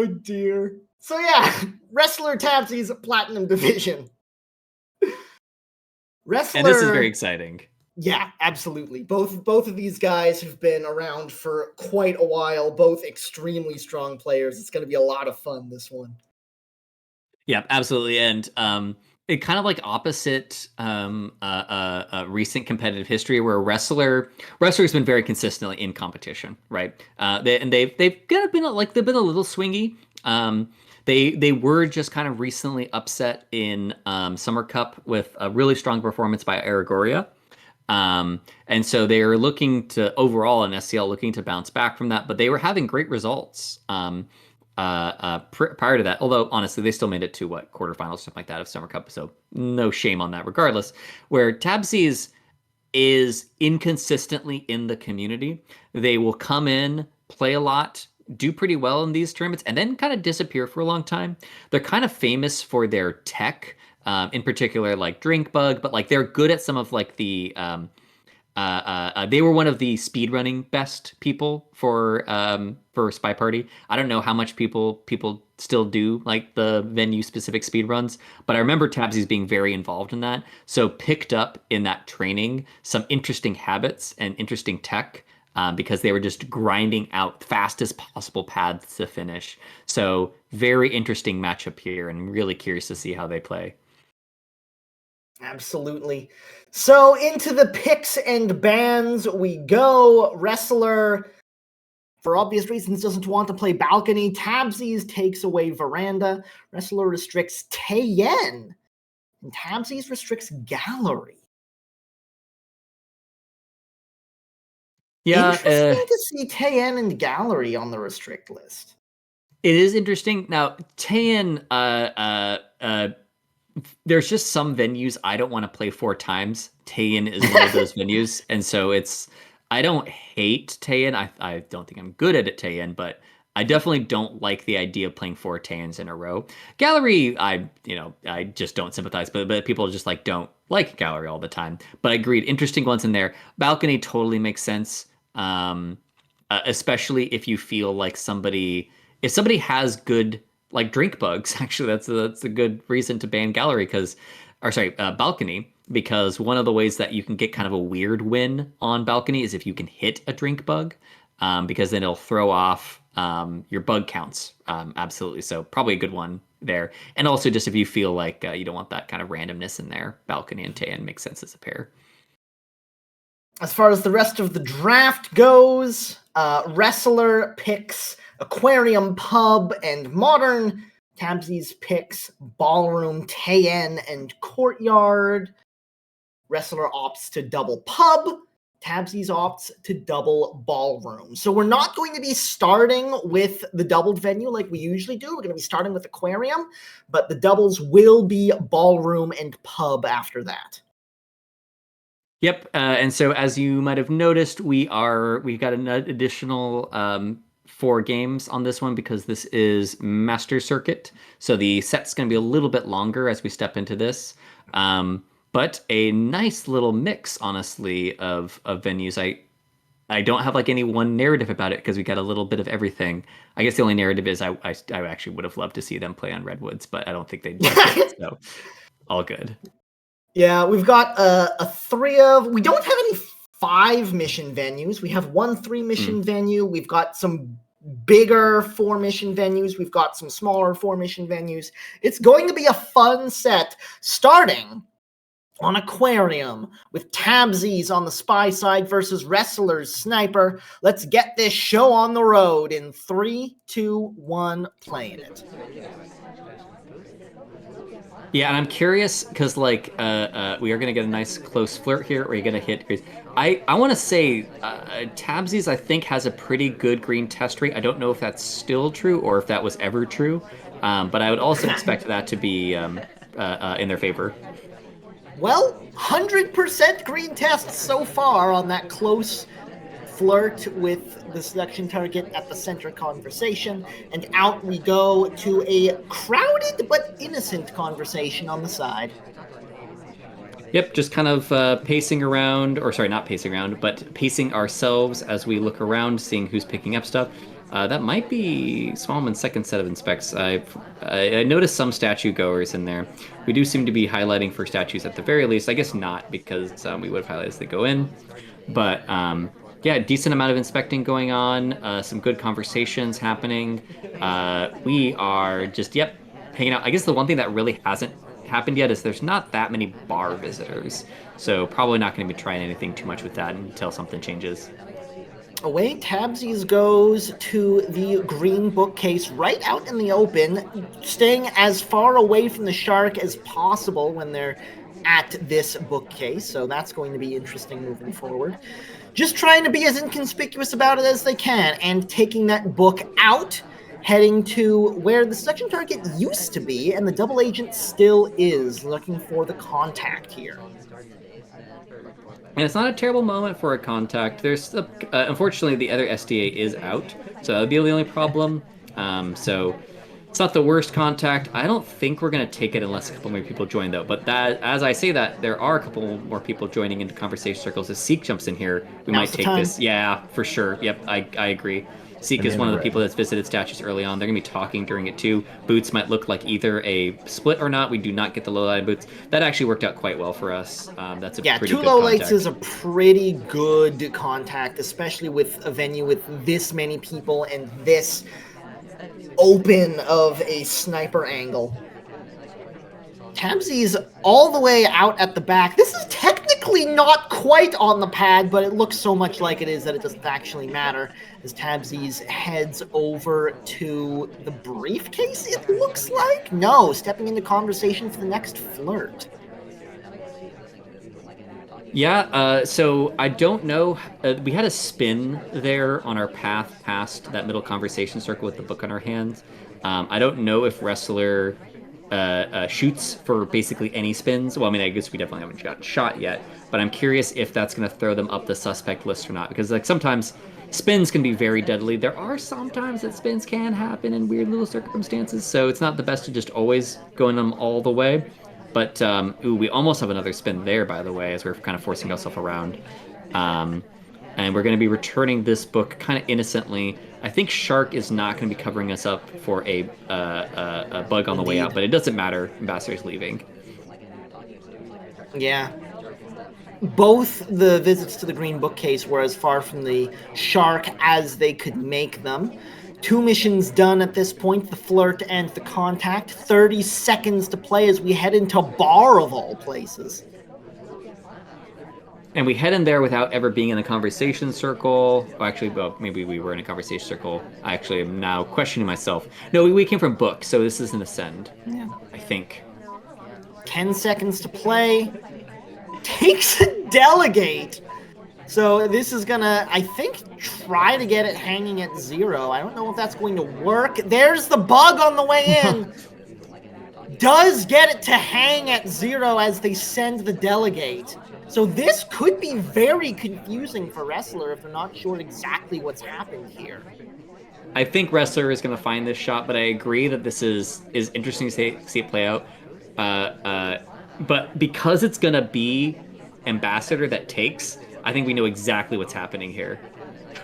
Oh dear. So yeah, Wrestler Tabsies Platinum Division. Wrestler, and this is very exciting. Yeah, absolutely. Both of these guys have been around for quite a while, both extremely strong players. It's going to be a lot of fun, this one. Yeah, absolutely. And it kind of like opposite recent competitive history where wrestler's been very consistently in competition, right? They've kind of been they've been a little swingy. They were just kind of recently upset in Summer Cup with a really strong performance by Aragoria. And so they are looking to overall in SCL looking to bounce back from that, but they were having great results prior to that. Although honestly, they still made it to quarterfinals, something like that of Summer Cup. So no shame on that, regardless. Where Tabsies is inconsistently in the community, they will come in, play a lot, do pretty well in these tournaments, and then kind of disappear for a long time. They're kind of famous for their tech. In particular, like Drink Bug, but like they're good at some of like the. They were one of the speedrunning best people for SpyParty. I don't know how much people still do like the venue specific speedruns, but I remember Tabsies being very involved in that. So picked up in that training some interesting habits and interesting tech. Because they were just grinding out fastest possible paths to finish. So very interesting matchup here, and really curious to see how they play. Absolutely. So into the picks and bans we go. Wrestler, for obvious reasons, doesn't want to play Balcony. Tabsies takes away Veranda. Wrestler restricts Tayen. And Tabsies restricts Gallery. Yeah, interesting to see Tayen and Gallery on the restrict list. It is interesting. Now, Tayen, there's just some venues I don't want to play 4 times. Tayen is one of those venues, and so I don't hate Tayen. I don't think I'm good at it, Tayen, but I definitely don't like the idea of playing 4 Tayens in a row. Gallery, I just don't sympathize, but people just don't like Gallery all the time. But I agreed, interesting ones in there. Balcony totally makes sense. Especially if you feel like if somebody has good drink bugs, actually that's a good reason to ban Gallery Balcony, because one of the ways that you can get kind of a weird win on Balcony is if you can hit a drink bug, because then it'll throw off your bug counts. Absolutely, so probably a good one there. And also just if you feel like you don't want that kind of randomness in there, Balcony and Tayen makes sense as a pair. As far as the rest of the draft goes, Wrestler picks Aquarium Pub and Modern. Tabsies picks Ballroom, Tayen, and Courtyard. Wrestler opts to double Pub. Tabsies opts to double Ballroom. So we're not going to be starting with the doubled venue like we usually do. We're going to be starting with Aquarium, but the doubles will be Ballroom and Pub after that. Yep, and so as you might have noticed, we've got an additional 4 games on this one because this is Master Circuit. So the set's going to be a little bit longer as we step into this, but a nice little mix, honestly, of venues. I don't have any one narrative about it because we got a little bit of everything. I guess the only narrative is I actually would have loved to see them play on Redwoods, but I don't think they'd like it, so all good. Yeah, we've got a 3 of... We don't have any 5 mission venues. We have 1 3-mission venue. We've got some bigger 4-mission venues. We've got some smaller 4-mission venues. It's going to be a fun set, starting on Aquarium with Tabsies on the Spy side versus Wrestlers Sniper. Let's get this show on the road in 3, 2, 1, playing it. Yeah, and I'm curious because we are gonna get a nice close flirt here. Or you're gonna hit. I want to say Tabsies I think has a pretty good green test rate. I don't know if that's still true or if that was ever true, but I would also expect that to be in their favor. Well, 100% green tests so far on that close flirt with the selection target at the center conversation, and out we go to a crowded but innocent conversation on the side. Yep, just kind of pacing around, or sorry, not pacing around, but pacing ourselves as we look around, seeing who's picking up stuff. That might be Smallman's second set of inspects. I noticed some statue goers in there. We do seem to be highlighting for statues at the very least. I guess not because we would have highlighted as they go in. But yeah, decent amount of inspecting going on. Some good conversations happening. We are just hanging out. I guess the one thing that really hasn't happened yet is there's not that many bar visitors. So probably not going to be trying anything too much with that until something changes. Away Tabsies goes to the green bookcase right out in the open, staying as far away from the shark as possible when they're at this bookcase. So that's going to be interesting moving forward. Just trying to be as inconspicuous about it as they can and taking that book out, heading to where the section target used to be and the double agent still is, looking for the contact here. And it's not a terrible moment for a contact. Unfortunately, the other SDA is out, so that would be the only problem. So it's not the worst contact. I don't think we're gonna take it unless a couple more people join, though. But that, as I say that, there are a couple more people joining into conversation circles. As Seek jumps in here, we Now's might the take time. this. Yeah, for sure. Yep, I agree. Seek is one of the people that's visited statues early on. They're gonna be talking during it too. Boots might look like either a split or not. We do not get the low line boots. That actually worked out quite well for us. That's a Yeah, pretty two good low lights is contact. a pretty good contact, especially with a venue with this many people and this open of a sniper angle. Tabsies all the way out at the back. This is technically not quite on the pad, but it looks so much like it is that it doesn't actually matter. As Tabsies heads over to the briefcase, it looks like? No, stepping into conversation for the next flirt. Yeah, so I don't know. We had a spin there on our path past that middle conversation circle with the book on our hands. I don't know if Wrestler shoots for basically any spins. Well, I mean, I guess we definitely haven't got shot yet, but I'm curious if that's going to throw them up the suspect list or not. Because like sometimes spins can be very deadly. There are sometimes that spins can happen in weird little circumstances, so it's not the best to just always go in them all the way. But ooh, we almost have another spin there, by the way, as we're kind of forcing ourselves around. Um, and we're going to be returning this book kind of innocently. I think Shark is not going to be covering us up for a bug on the way Indeed. out, but it doesn't matter. Ambassador's leaving. Yeah. Both the visits to the green bookcase were as far from the shark as they could make them. 2 missions done at this point, the flirt and the contact. 30 seconds to play as we head into bar of all places. And we head in there without ever being in a conversation circle. Well, actually, well, maybe we were in a conversation circle. I actually am now questioning myself. No, we came from book, so this is an ascend. Yeah. I think. 10 seconds to play. Takes a delegate. So this is gonna, I think, try to get it hanging at 0. I don't know if that's going to work. There's the bug on the way in. Does get it to hang at 0 as they send the delegate. So this could be very confusing for Wrestler if they're not sure exactly what's happened here. I think Wrestler is going to find this shot, but I agree that this is interesting to see it play out. But because it's going to be Ambassador that takes, I think we know exactly what's happening here.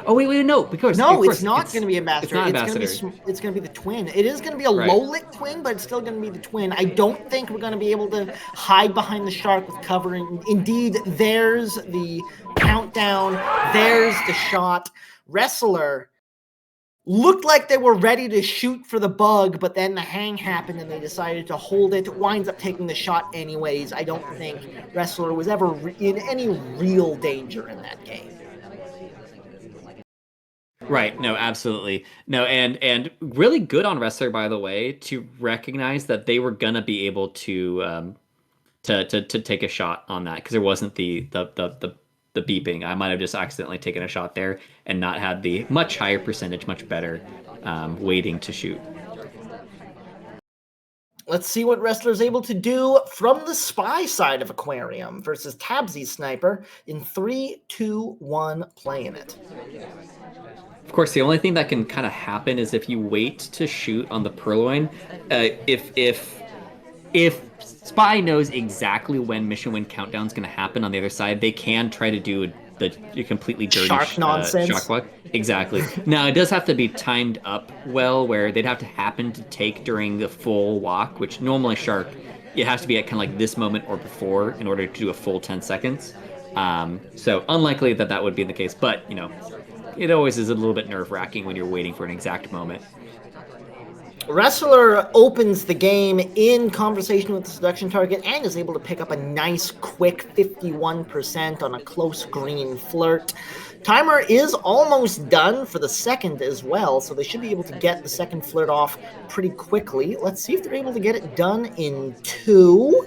Oh wait, no, because No, of course, it's not going to be Ambassador. It's not Ambassador. It's going to be the twin. It is going to be a Right. low-lit twin, but it's still going to be the twin. I don't think we're going to be able to hide behind the shark with cover. Indeed, there's the countdown. There's the shot. Wrestler looked like they were ready to shoot for the bug, but then the hang happened and they decided to hold it. Winds up taking the shot anyways. I don't think Wrestler was ever in any real danger in that game. Right. No, absolutely. No, and really good on Wrestler, by the way, to recognize that they were gonna be able to to take a shot on that because there wasn't the beeping. I might have just accidentally taken a shot there and not had the much higher percentage, much better waiting to shoot. Let's see what Wrestler's able to do from the spy side of Aquarium versus Tabsy Sniper in 3, 2, 1, playing it. Of course, the only thing that can kind of happen is if you wait to shoot on the purloin. If Spy knows exactly when mission win countdown is going to happen on the other side, they can try to do the completely dirty Shark shock nonsense. block. Exactly. Now it does have to be timed up well, where they'd have to happen to take during the full walk, which normally shark it has to be at kind of like this moment or before in order to do a full 10 seconds. So unlikely that that would be the case, but it always is a little bit nerve-wracking when you're waiting for an exact moment. Wrestler opens the game in conversation with the seduction target and is able to pick up a nice quick 51% on a close green flirt. Timer is almost done for the second as well, so they should be able to get the second flirt off pretty quickly. Let's see if they're able to get it done in 2.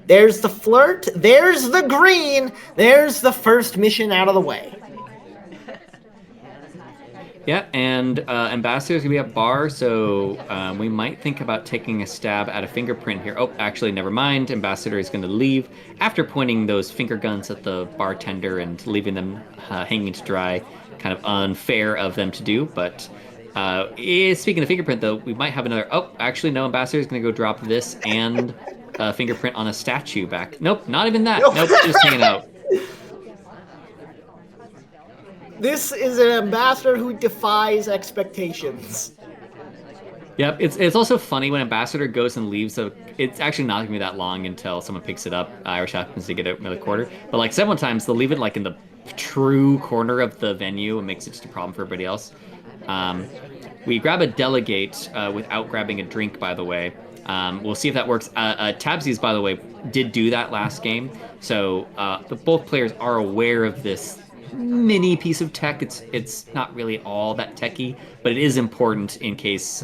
There's the flirt, there's the green, there's the first mission out of the way. Yeah, and Ambassador's gonna be at bar, so we might think about taking a stab at a fingerprint here. Oh, actually, never mind. Ambassador is gonna leave after pointing those finger guns at the bartender and leaving them hanging to dry. Kind of unfair of them to do, but speaking of fingerprint, though, we might have another. Oh, actually, no. Ambassador is gonna go drop this and a fingerprint on a statue back. Nope, not even that. Nope, just hanging out. This is an ambassador who defies expectations. Yep, it's also funny when Ambassador goes and leaves. It's actually not gonna be that long until someone picks it up. Irish happens to get it another quarter, but like several times they'll leave it like in the true corner of the venue and makes it just a problem for everybody else. We grab a delegate without grabbing a drink, by the way. We'll see if that works. Tabsies, by the way, did do that last game, so both players are aware of this mini piece of tech. It's not really all that techy, but it is important in case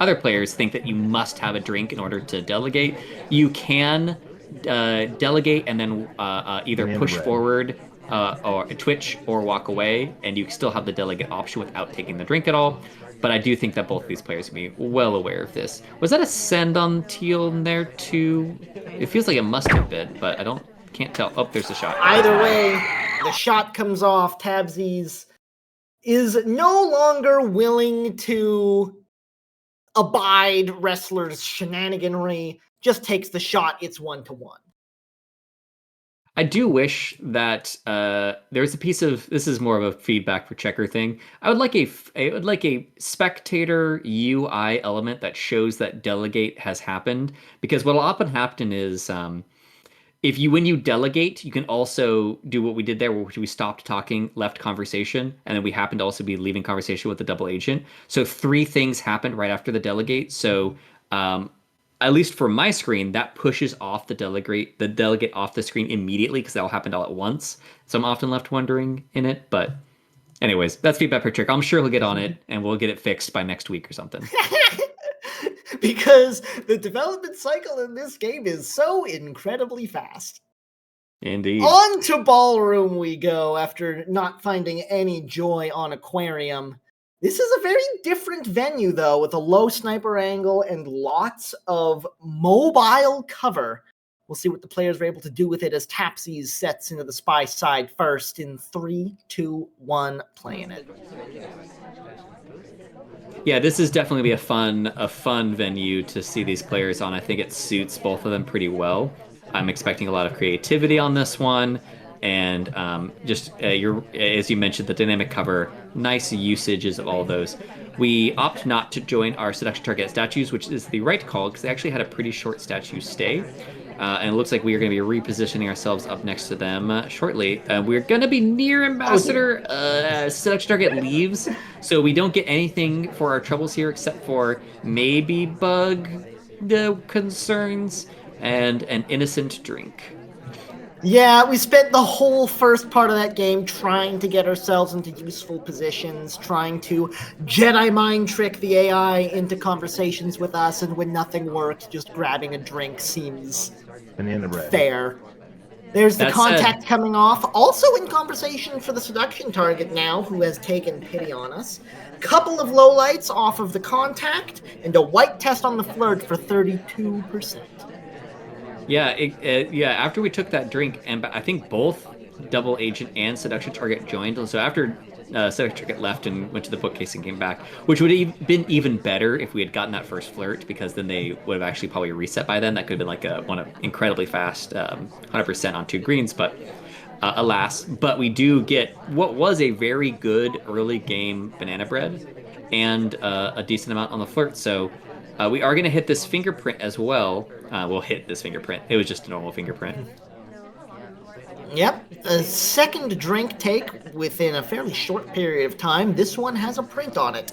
other players think that you must have a drink in order to delegate. You can delegate and then either push forward or twitch or walk away, and you still have the delegate option without taking the drink at all. But I do think that both of these players will be well aware of this. Was that a send on Teal in there too? It feels like it must have been, but can't tell. Oh, there's a shot. Either way, the shot comes off. Tabsies is no longer willing to abide Wrestler's shenaniganry, just takes the shot. It's 1-1. I do wish that there's a piece of this is more of a feedback for checker thing. I would like a spectator UI element that shows that delegate has happened, because what'll often happen is when you delegate, you can also do what we did there, where we stopped talking, left conversation, and then we happen to also be leaving conversation with the double agent. So 3 things happened right after the delegate. So at least for my screen, that pushes off the delegate off the screen immediately, because that'll happen all at once. So I'm often left wondering in it. But anyways, that's feedback per trick. I'm sure he'll get on it, and we'll get it fixed by next week or something. Because the development cycle in this game is so incredibly fast. Indeed. On to Ballroom we go after not finding any joy on Aquarium. This is a very different venue, though, with a low sniper angle and lots of mobile cover. We'll see what the players are able to do with it as Tabsies sets into the spy side first in 3, 2, 1, playing it. Yeah, this is definitely be a fun venue to see these players on. I think it suits both of them pretty well. I'm expecting a lot of creativity on this one, and as you mentioned, the dynamic cover, nice usages of all those. We opt not to join our seduction target statues, which is the right call, because they actually had a pretty short statue stay. And it looks like we are going to be repositioning ourselves up next to them shortly. We're going to be near Ambassador. Seduction target leaves, so we don't get anything for our troubles here except for maybe bug concerns and an innocent drink. Yeah, we spent the whole first part of that game trying to get ourselves into useful positions, trying to Jedi mind trick the AI into conversations with us, and when nothing worked, just grabbing a drink seems fair. There's the contact coming off, also in conversation for the seduction target now, who has taken pity on us. Couple of lowlights off of the contact, and a white test on the flirt for 32%. Yeah, after we took that drink, and I think both Double Agent and Seduction Target joined. So after Seduction Target left and went to the bookcase and came back, which would have been even better if we had gotten that first flirt, because then they would have actually probably reset by then. That could have been like one incredibly fast 100% on 2 greens. But alas. But we do get what was a very good early game banana bread and a decent amount on the flirt. So we are going to hit this fingerprint as well. We'll hit this fingerprint. It was just a normal fingerprint. Yep, a second drink take within a fairly short period of time. This one has a print on it.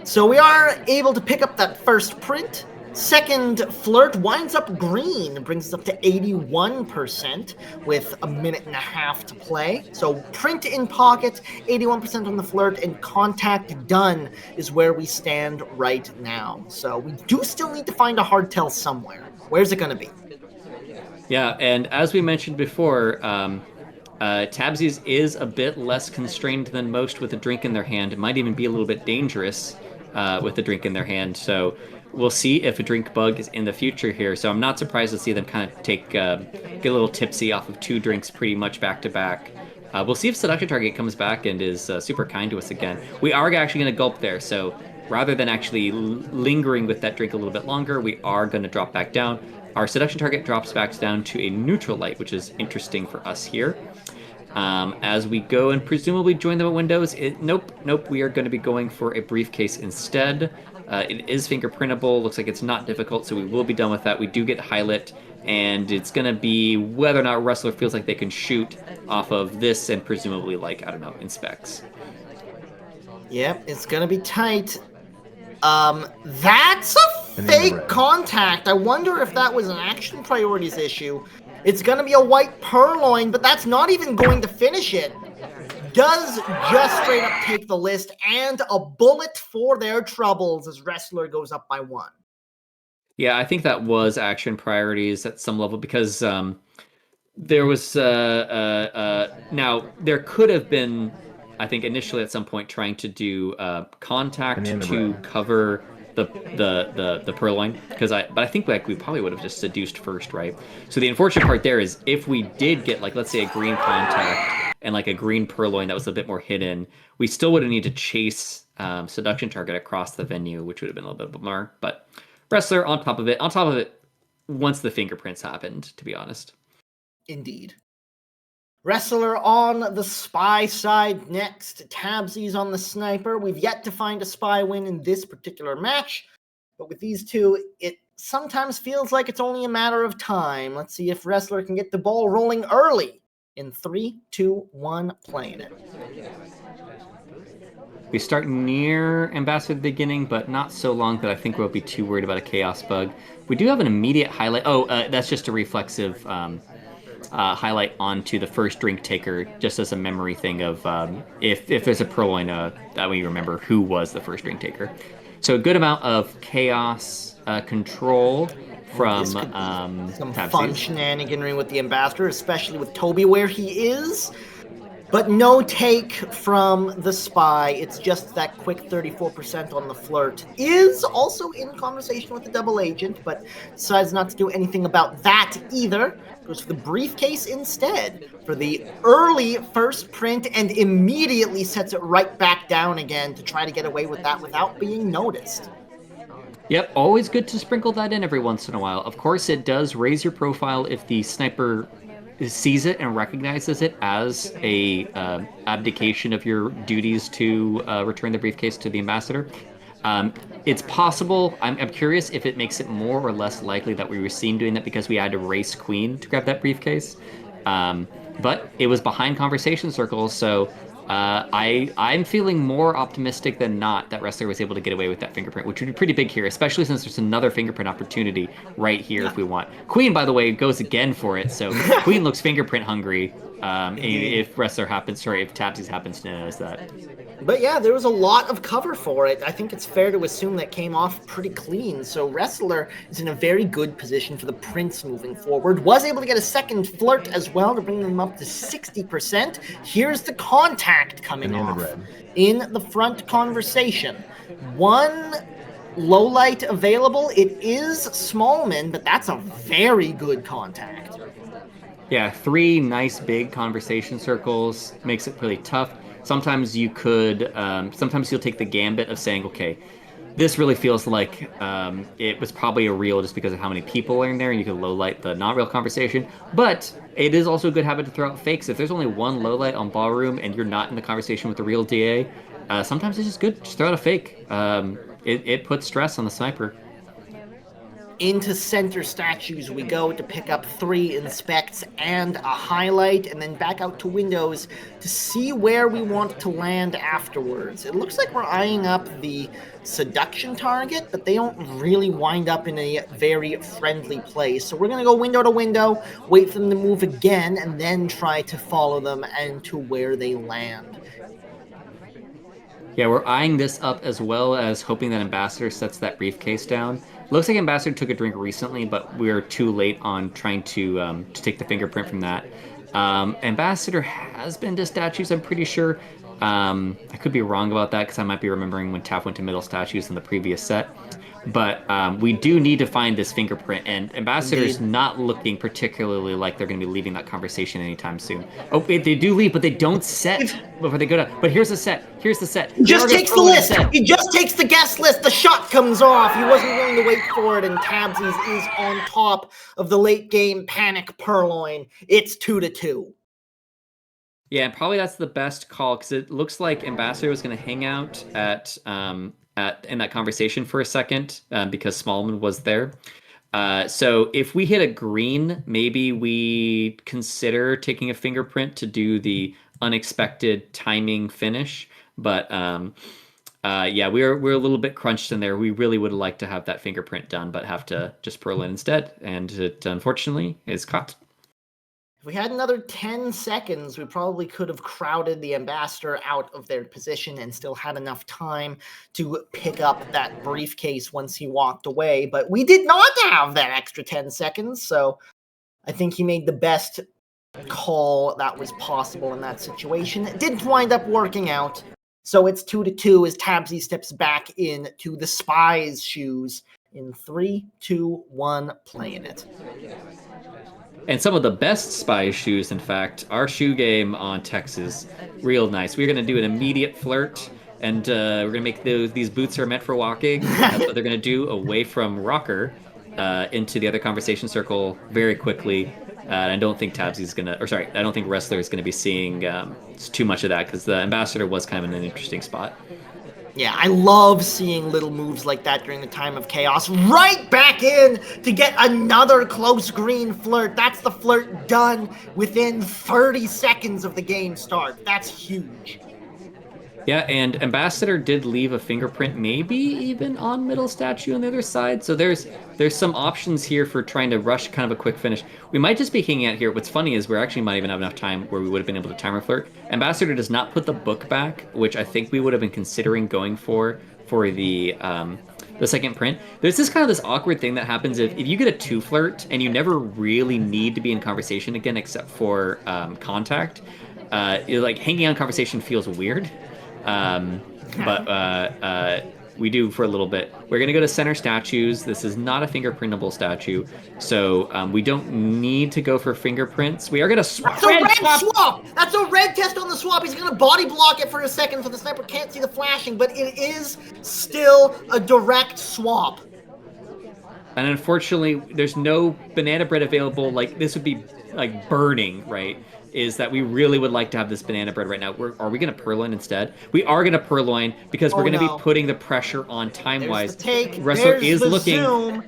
So we are able to pick up that first print. Second flirt winds up green, brings us up to 81% with a minute and a half to play. So print in pocket, 81% on the flirt, and contact done is where we stand right now. So we do still need to find a hardtail somewhere. Where's it going to be? Yeah, and as we mentioned before, Tabsies is a bit less constrained than most with a drink in their hand. It might even be a little bit dangerous with a drink in their hand. So we'll see if a drink bug is in the future here. So I'm not surprised to see them kind of get a little tipsy off of 2 drinks pretty much back to back. We'll see if Seduction Target comes back and is super kind to us again. We are actually going to gulp there. So rather than actually lingering with that drink a little bit longer, we are going to drop back down. Our Seduction Target drops back down to a neutral light, which is interesting for us here. As we go and presumably join them at windows, nope, we are going to be going for a briefcase instead. It is fingerprintable, looks like it's not difficult, so we will be done with that. We do get highlight, and it's going to be whether or not Wrestler feels like they can shoot off of this and presumably, like, I don't know, inspects. Yep, it's going to be tight. That's a fake contact. I wonder if that was an action priorities issue. It's going to be a white purloin, but that's not even going to finish it. Does just straight up take the list, and a bullet for their troubles as Wrestler goes up by 1. Yeah, I think that was action priorities at some level because there was now there could have been, I think initially at some point trying to do contact to cover the purloin but I think like we probably would have just seduced first, right? So the unfortunate part there is if we did get like, let's say, a green contact and like a green purloin that was a bit more hidden, we still would have needed to chase Seduction Target across the venue, which would have been a little bit more. But Wrestler on top of it once the fingerprints happened, to be honest. Indeed. Wrestler on the spy side next. Tabsies on the sniper. We've yet to find a spy win in this particular match, but with these two, it sometimes feels like it's only a matter of time. Let's see if Wrestler can get the ball rolling early. In 3, 2, 1, playing it. We start near Ambassador at the beginning, but not so long that I think we'll be too worried about a chaos bug. We do have an immediate highlight. Oh, that's just a reflexive highlight onto the first drink taker, just as a memory thing of if there's a purloin, that way you remember who was the first drink taker. So a good amount of chaos control from some Tabsies. Fun shenaniganry with the Ambassador, especially with Toby where he is. But no take from the spy. It's just that quick 34% on the flirt. Is also in conversation with the double agent, but decides not to do anything about that either. Goes for the briefcase instead for the early first print and immediately sets it right back down again to try to get away with that without being noticed. Yep, always good to sprinkle that in every once in a while. Of course, it does raise your profile if the sniper sees it and recognizes it as a abdication of your duties to return the briefcase to the ambassador. It's possible. I'm curious if it makes it more or less likely that we were seen doing that because we had to race Queen to grab that briefcase. But it was behind conversation circles, so I'm feeling more optimistic than not that Wrestler was able to get away with that fingerprint, which would be pretty big here, especially since there's another fingerprint opportunity right here if we want. Queen, by the way, goes again for it, so Queen looks fingerprint hungry. If Tabsies happens to notice that. But yeah, there was a lot of cover for it. I think it's fair to assume that came off pretty clean. So Wrestler is in a very good position for the Prince moving forward. Was able to get a second flirt as well to bring them up to 60%. Here's the contact coming off in the front conversation. One low light available. It is Smallman, but that's a very good contact. Yeah, 3 nice big conversation circles makes it really tough. Sometimes you could, sometimes you'll take the gambit of saying, okay, This really feels like it was probably a real just because of how many people are in there, and you can low light the not real conversation. But it is also a good habit to throw out fakes. If there's only one low light on ballroom and you're not in the conversation with the real DA, sometimes it's just good. Just throw out a fake. It puts stress on the sniper. Into center statues we go to pick up 3 inspects and a highlight, and then back out to windows to see where we want to land afterwards. It looks like we're eyeing up the seduction target, but they don't really wind up in a very friendly place. So we're going to go window to window, wait for them to move again, and then try to follow them and to where they land. Yeah, we're eyeing this up as well as hoping that Ambassador sets that briefcase down. Looks like Ambassador took a drink recently, but we're too late on trying to take the fingerprint from that. Ambassador has been to statues, I'm pretty sure. I could be wrong about that because I might be remembering when Taff went to middle statues in the previous set. But we do need to find this fingerprint, and Ambassador's Indeed. not looking particularly like they're going to be leaving that conversation anytime soon. Oh, wait, they do leave, but they don't set before they go down. But here's the set. Here's the set. He just takes the list. He just takes the guest list. The shot comes off. He wasn't willing to wait for it, and Tabsies is on top of the late game panic purloin. It's 2-2. Yeah, and probably that's the best call because it looks like Ambassador was going to hang out at in that conversation for a second because Smallman was there. So if we hit a green, maybe we consider taking a fingerprint to do the unexpected timing finish. But yeah, we're a little bit crunched in there. We really would like to have that fingerprint done, but have to just pearl in instead, and it unfortunately is caught. If we had another 10 seconds, we probably could have crowded the Ambassador out of their position and still had enough time to pick up that briefcase once he walked away. But we did not have that extra 10 seconds, so I think he made the best call that was possible in that situation. It didn't wind up working out, so it's 2-2 as Tabsy steps back into the Spy's shoes in 3, 2, 1, playing it. And some of the best spy shoes, in fact, our shoe game on Texas, real nice. We're going to do an immediate flirt, and we're going to make these boots are meant for walking. That's what they're going to do away from Rocker into the other conversation circle very quickly. And I don't think Tabsy's going to, or sorry, I don't think Wrestler is going to be seeing too much of that because the Ambassador was kind of in an interesting spot. Yeah, I love seeing little moves like that during the time of chaos. Right back in to get another close green flirt. That's the flirt done within 30 seconds of the game start. That's huge. Yeah, and Ambassador did leave a fingerprint, maybe even on middle statue on the other side. So there's some options here for trying to rush kind of a quick finish. We might just be hanging out here. What's funny is we actually might even have enough time where we would have been able to timer flirt. Ambassador does not put the book back, which I think we would have been considering going for the second print. There's this awkward thing that happens if you get a 2 flirt and you never really need to be in conversation again except for contact. Like hanging on conversation feels weird. But we do for a little bit. We're going to go to center statues. This is not a fingerprintable statue, so we don't need to go for fingerprints. We are going to swap. That's a red swap! That's a red test on the swap. He's going to body block it for a second so the sniper can't see the flashing, but it is still a direct swap. And unfortunately, there's no banana bread available. Like, this would be, like, burning, right? Is that we really would like to have this banana bread right now. Are we going to purloin instead? We are going to purloin because we're going to be putting the pressure on time-wise. Wrestler is looking. Zoom.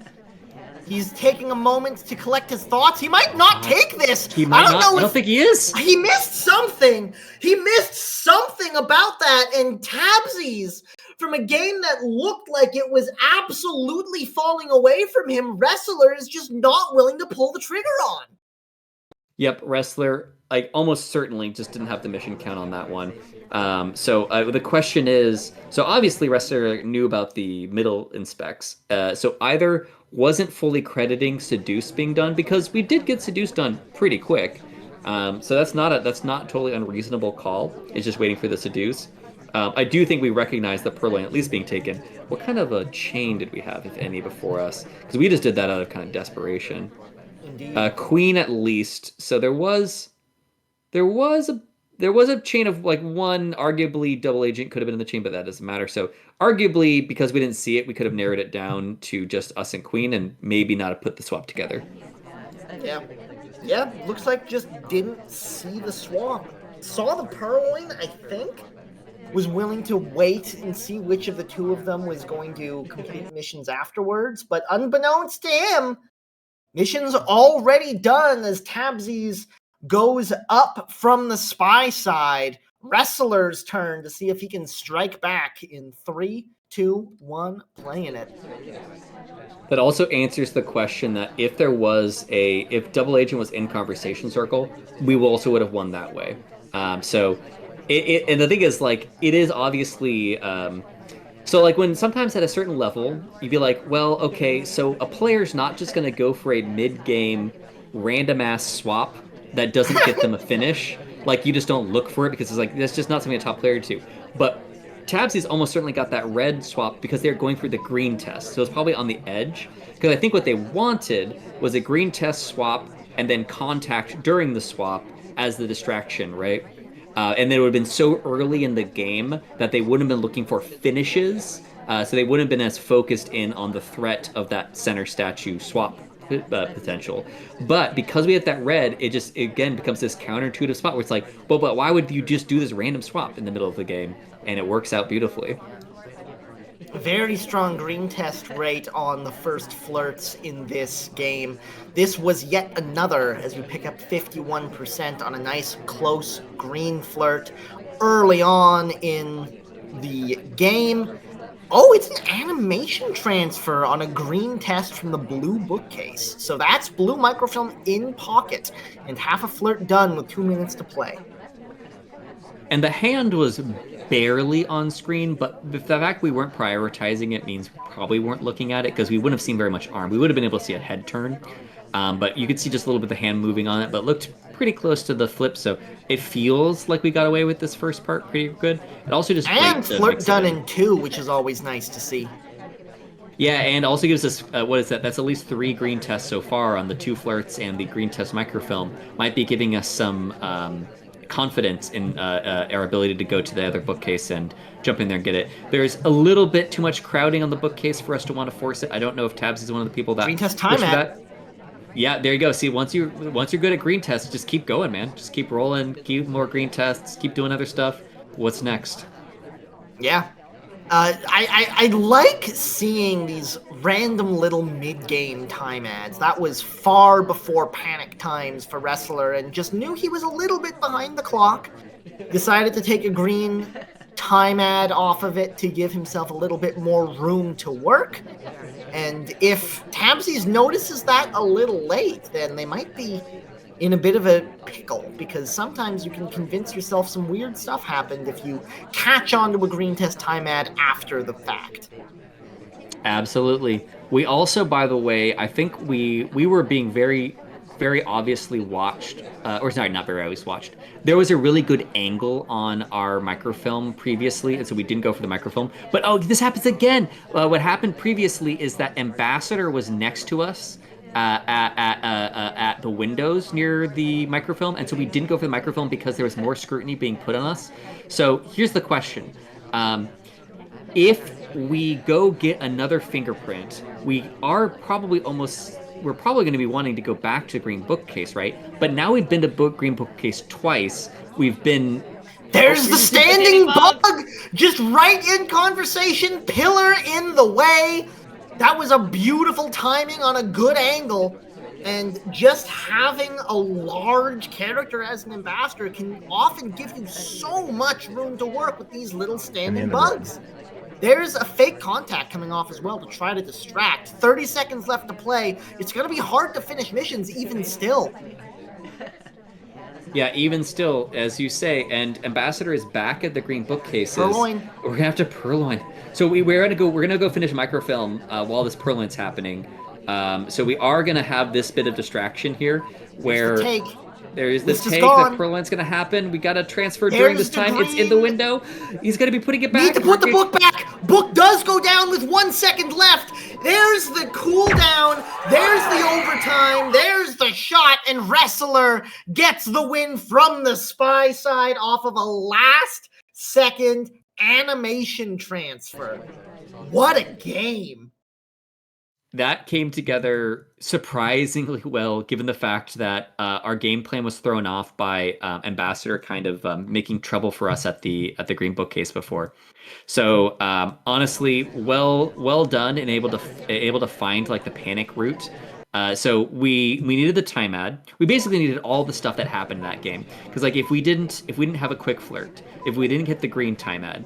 He's taking a moment to collect his thoughts. He might not take this. He might not. I don't think he is. He missed something. He missed something about that. And Tabsies, from a game that looked like it was absolutely falling away from him, Wrestler is just not willing to pull the trigger on. Yep, Wrestler, like almost certainly just didn't have the mission count on that one. So the question is, so obviously Wrestler knew about the middle inspects. So either wasn't fully crediting Seduce being done because we did get Seduce done pretty quick. So that's not a totally unreasonable call. It's just waiting for the Seduce. I do think we recognize the Purloin at least being taken. What kind of a chain did we have, if any, before us? Because we just did that out of kind of desperation. Queen at least. So there was there was a chain of like one, arguably double agent could have been in the chain, but that doesn't matter. So arguably, because we didn't see it, we could have narrowed it down to just us and Queen and maybe not have put the swap together. Yeah. Yeah, looks like just didn't see the swap. Saw the purloin, I think. Was willing to wait and see which of the two of them was going to complete missions afterwards, but unbeknownst to him, mission's already done as Tabsies goes up from the spy side. Wrestler's turn to see if he can strike back in 3, 2, 1, playing it. That also answers the question that if double agent was in conversation circle, we also would have won that way. So and the thing is, like, it is obviously so like when sometimes at a certain level you'd be like, well, okay, so a player's not just going to go for a mid-game random ass swap that doesn't get them a finish. Like, you just don't look for it because it's like that's just not something a top player to do. But Tabsies almost certainly got that red swap because they're going through the green test, so it's probably on the edge. Because I think what they wanted was a green test swap and then contact during the swap as the distraction, right? And then it would have been so early in the game that they wouldn't have been looking for finishes, so they wouldn't have been as focused in on the threat of that center statue swap potential. But because we have that red, it just again becomes this counterintuitive spot where it's like, well, but why would you just do this random swap in the middle of the game? And it works out beautifully. Very strong green test rate on the first flirts in this game. This was yet another, as we pick up 51% on a nice close green flirt early on in the game. Oh, it's an animation transfer on a green test from the blue bookcase. So that's blue microfilm in pocket and half a flirt done with 2 minutes to play. And the hand was barely on screen, but the fact we weren't prioritizing it means we probably weren't looking at it because we wouldn't have seen very much arm. We would have been able to see a head turn, but you could see just a little bit of the hand moving on it, but looked pretty close to the flip, so it feels like we got away with this first part pretty good. It also just and flirt done in 2, which is always nice to see. Yeah, and also gives us, what is that? That's at least 3 green tests so far on the 2 flirts and the green test microfilm. Might be giving us some confidence in our ability to go to the other bookcase and jump in there and get it. There's a little bit too much crowding on the bookcase for us to want to force it. I don't know if Tabs is one of the people that green test time at. Yeah, there you go. See, once you're good at green tests, just keep going, man. Just keep rolling, keep more green tests, keep doing other stuff. What's next? Yeah. I like seeing these random little mid-game time ads. That was far before panic times for Wrestler, and just knew he was a little bit behind the clock. Decided to take a green time ad off of it to give himself a little bit more room to work. And if Tabsies notices that a little late, then they might be in a bit of a pickle, because sometimes you can convince yourself some weird stuff happened if you catch on to a green test time ad after the fact. Absolutely. We also, by the way, I think we were being very, very obviously watched, or sorry, not very obviously watched. There was a really good angle on our microfilm previously, and so we didn't go for the microfilm. But oh, this happens again. What happened previously is that Ambassador was next to us at the windows near the microfilm, and so we didn't go for the microfilm because there was more scrutiny being put on us. So here's the question. If we go get another fingerprint, we're probably going to be wanting to go back to Green Bookcase, right? But now we've been to Green Bookcase twice. There's the standing bug! Just right in conversation, pillar in the way. That was a beautiful timing on a good angle. And just having a large character as an ambassador can often give you so much room to work with these little standing bugs. There's a fake contact coming off as well to try to distract. 30 seconds left to play. It's going to be hard to finish missions even still. Yeah, even still, as you say, and Ambassador is back at the Green Bookcases. Purloin. We're gonna have to purloin. So we're gonna go finish microfilm while this purloin's happening. So we are gonna have this bit of distraction here, where there's this take that purloin's gonna happen. We gotta transfer during this time. It's in the window. He's gonna be putting it back. Need to put the book back. Book does go down with 1 second left. There's the cooldown, there's the overtime, there's the shot, and Wrestler gets the win from the Spy side off of a last-second animation transfer. What a game. That came together surprisingly well, given the fact that our game plan was thrown off by Ambassador kind of making trouble for us at the Green Bookcase before. So honestly, well done and able to find like the panic route. So we needed the time ad. We basically needed all the stuff that happened in that game because like if we didn't have a quick flirt, if we didn't get the green time ad,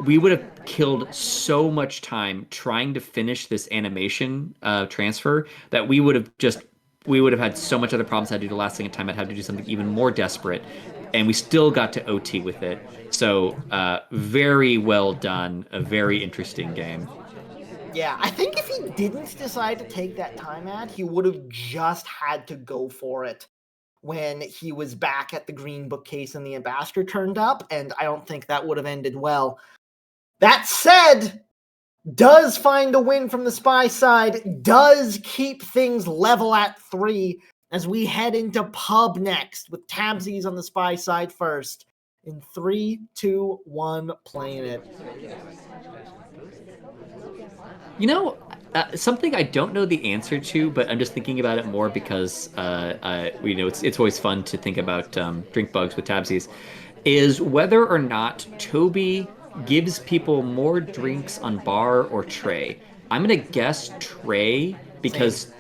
we would have killed so much time trying to finish this animation transfer that we would have had so much other problems. Had to do the last thing in time. I'd have to do something even more desperate, and we still got to OT with it. So very well done. A very interesting game. Yeah, I think if he didn't decide to take that time ad, he would have just had to go for it when he was back at the Green Bookcase and the Ambassador turned up, and I don't think that would have ended well. That said, does find a win from the Spy side, does keep things level at 3 as we head into Pub next with Tabsies on the Spy side first. In 3, 2, 1, playing it. You know, something I don't know the answer to, but I'm just thinking about it more because it's always fun to think about drink bugs with Tabsies, is whether or not Toby gives people more drinks on bar or tray. I'm gonna guess tray because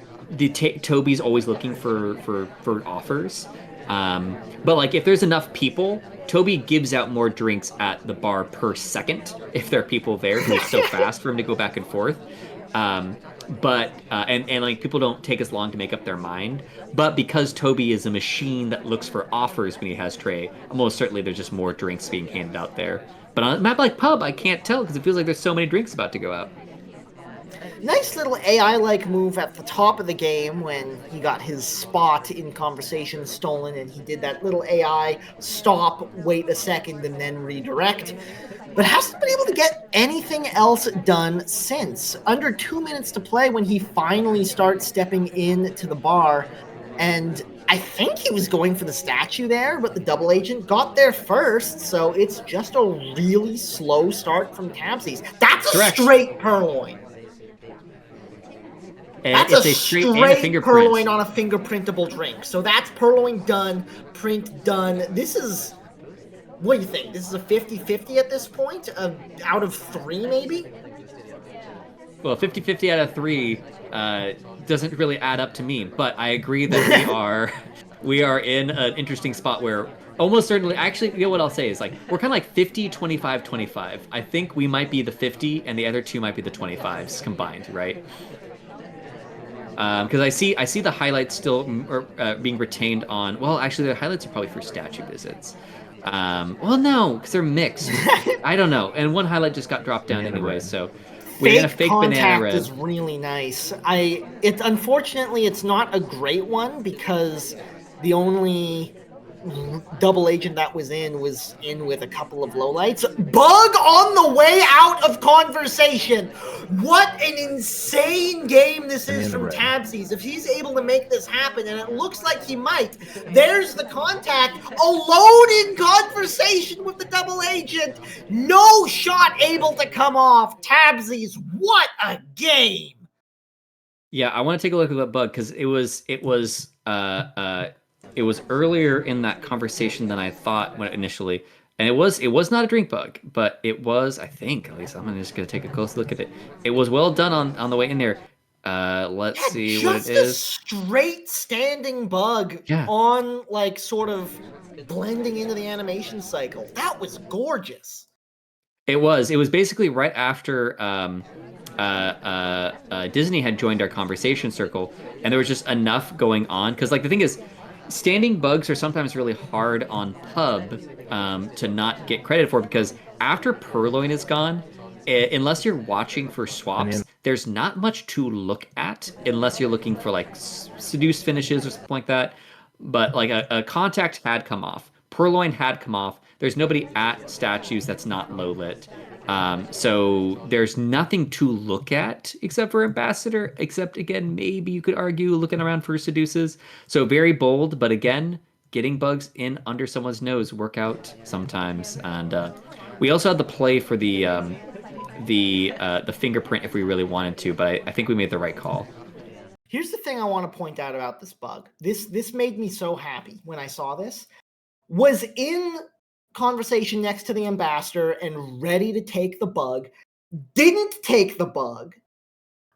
Toby's always looking for offers. But like if there's enough people, Toby gives out more drinks at the bar per second if there are people there who it's so fast for him to go back and forth. But like people don't take as long to make up their mind. But because Toby is a machine that looks for offers when he has tray, almost certainly there's just more drinks being handed out there. But on a map like Pub, I can't tell because it feels like there's so many drinks about to go out. Nice little AI-like move at the top of the game when he got his spot in conversation stolen, and he did that little AI stop, wait a second, and then redirect. But hasn't been able to get anything else done since. Under 2 minutes to play when he finally starts stepping into the bar, and I think he was going for the statue there, but the double agent got there first, so it's just a really slow start from Tabsies. That's a straight purloin. And that's it's a straight purloin on a fingerprintable drink. So that's purloin done, print done. This is, what do you think? This is a 50-50 at this point? Out of 3, maybe? Well, 50-50 out of 3 doesn't really add up to me, but I agree that we are in an interesting spot where almost certainly, actually, you know what I'll say is like, we're kind of like 50, 25, 25. I think we might be the 50 and the other 2 might be the 25s combined, right? Because I see the highlights still being retained on. Well, actually, the highlights are probably for statue visits. Well, no, because they're mixed. I don't know. And one highlight just got dropped down anyway, so we're gonna fake banana red. Is really nice. Unfortunately, it's not a great one because the only double agent that was in with a couple of lowlights. Bug on the way out of conversation. What an insane game this is from Tabsies. If he's able to make this happen, and it looks like he might, there's the contact alone in conversation with the double agent. No shot able to come off. Tabsies, what a game. Yeah, I want to take a look at that bug because it was earlier in that conversation than I thought initially. And it was not a drink bug, but it was, I think, at least I'm just going to take a close look at it. It was well done on the way in there. Let's see what it is. Just a straight standing bug on, like, sort of blending into the animation cycle. That was gorgeous. It was basically right after Disney had joined our conversation circle, and there was just enough going on. Because, like, the thing is, standing bugs are sometimes really hard on Pub to not get credit for, because after Purloin is gone, unless you're watching for swaps, there's not much to look at unless you're looking for like seduce finishes or something like that. But like a contact had come off, Purloin had come off. There's nobody at statues that's not low lit. So there's nothing to look at except for Ambassador, except again, maybe you could argue looking around for seduces. So very bold, but again, getting bugs in under someone's nose work out sometimes. And we also had the play for the fingerprint if we really wanted to, but I think we made the right call. Here's the thing I want to point out about this bug. This made me so happy when I saw this. Was in conversation next to the ambassador and ready to take the bug, didn't take the bug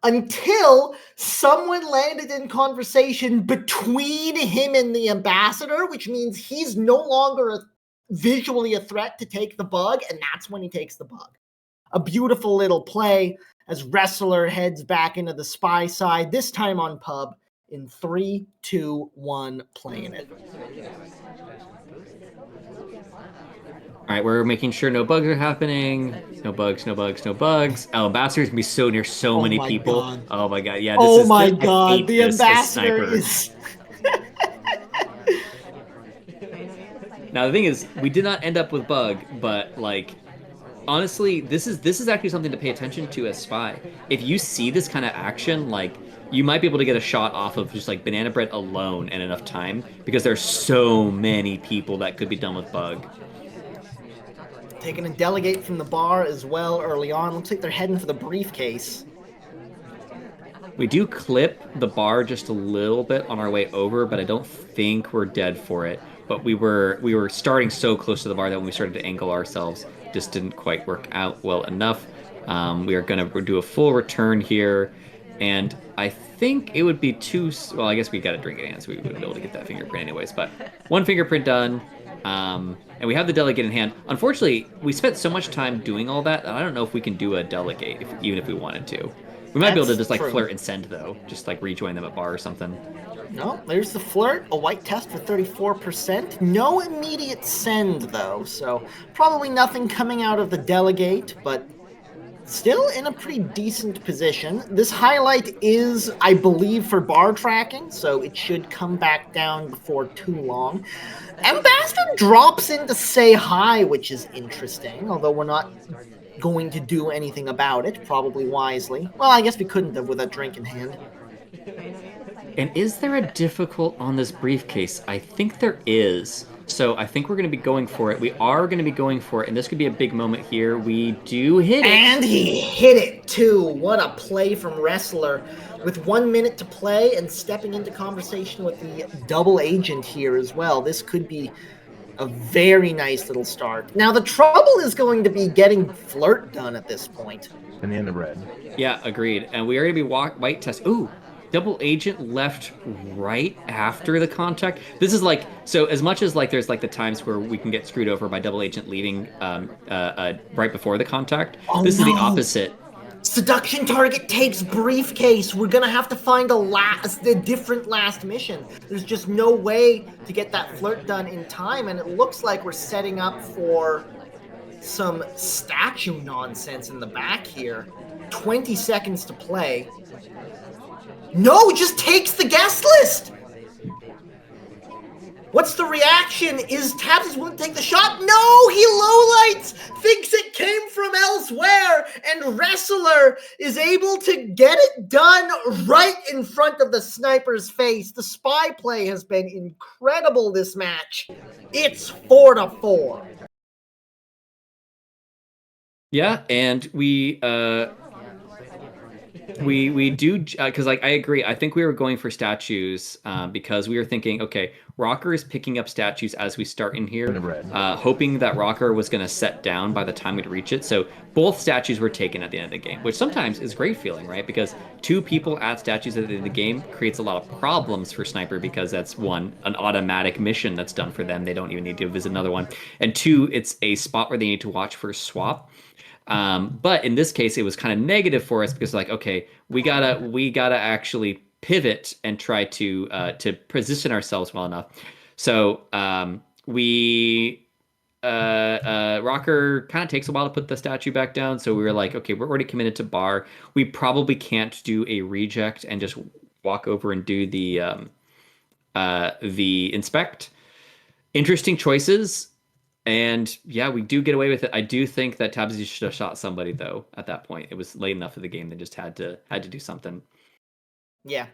until someone landed in conversation between him and the ambassador, which means he's no longer visually a threat to take the bug, and that's when he takes the bug. A beautiful little play as Wrestler heads back into the spy side, this time on pub, in 3, 2, 1, playing it. All right, we're making sure no bugs are happening. No bugs, no bugs, no bugs. Oh, ambassador's gonna be so near so many people. God. Oh my god, yeah. My god, the ambassador is. Now the thing is, we did not end up with bug, but like, honestly, this is actually something to pay attention to as spy. If you see this kind of action, like, you might be able to get a shot off of just like banana bread alone in enough time because there's so many people that could be done with bug. Taking a delegate from the bar as well early on. Looks like they're heading for the briefcase. We do clip the bar just a little bit on our way over, but I don't think we're dead for it. But we were starting so close to the bar that when we started to angle ourselves, just didn't quite work out well enough. We are going to do a full return here, and I think it would be too... Well, I guess we got to drink it in, so we wouldn't be able to get that fingerprint anyways. But one fingerprint done. And we have the delegate in hand. Unfortunately, we spent so much time doing all that I don't know if we can do a delegate, even if we wanted to. We might be able to just like flirt and send though, just like rejoin them at bar or something. No, there's the flirt, a white test for 34%. No immediate send though, so probably nothing coming out of the delegate, but still in a pretty decent position. This highlight is, I believe, for bar tracking, so it should come back down before too long. Ambassador drops in to say hi, which is interesting, although we're not going to do anything about it, probably wisely. Well, I guess we couldn't have with a drink in hand. And is there a difficult on this briefcase? I think there is. So I think we're going to be going for it. We are going to be going for it, and this could be a big moment here. We do hit it. And he hit it, too. What a play from Wrestler. With 1 minute to play and stepping into conversation with the double agent here as well. This could be a very nice little start. Now, the trouble is going to be getting flirt done at this point. In the end of red. Yeah, agreed. And we are going to be white test. Ooh. Double agent left right after the contact. This is like, so as much as like there's like the times where we can get screwed over by double agent leaving right before the contact, this is the opposite. Seduction target takes briefcase. We're gonna have to find a different last mission. There's just no way to get that flirt done in time, and it looks like we're setting up for some statue nonsense in the back here. 20 seconds to play. No, just takes the guest list. What's the reaction? Is Tabsies willing to take the shot? No, he lowlights, thinks it came from elsewhere, and Wrestler is able to get it done right in front of the sniper's face. The spy play has been incredible this match. It's 4-4. Yeah, and we do, because like I agree. I think we were going for statues because we were thinking, okay, Rocker is picking up statues as we start in here, hoping that Rocker was going to set down by the time we'd reach it. So both statues were taken at the end of the game, which sometimes is a great feeling, right? Because two people at statues at the end of the game creates a lot of problems for Sniper because that's one, an automatic mission that's done for them. They don't even need to visit another one. And two, it's a spot where they need to watch for a swap. But in this case, it was kind of negative for us because, like, okay, we gotta actually pivot and try to position ourselves well enough. So Rocker kind of takes a while to put the statue back down. So we were like, okay, we're already committed to bar. We probably can't do a reject and just walk over and do the inspect. Interesting choices. And yeah, we do get away with it. I do think that Tabsies should have shot somebody though at that point. It was late enough in the game; they just had to do something. Yeah.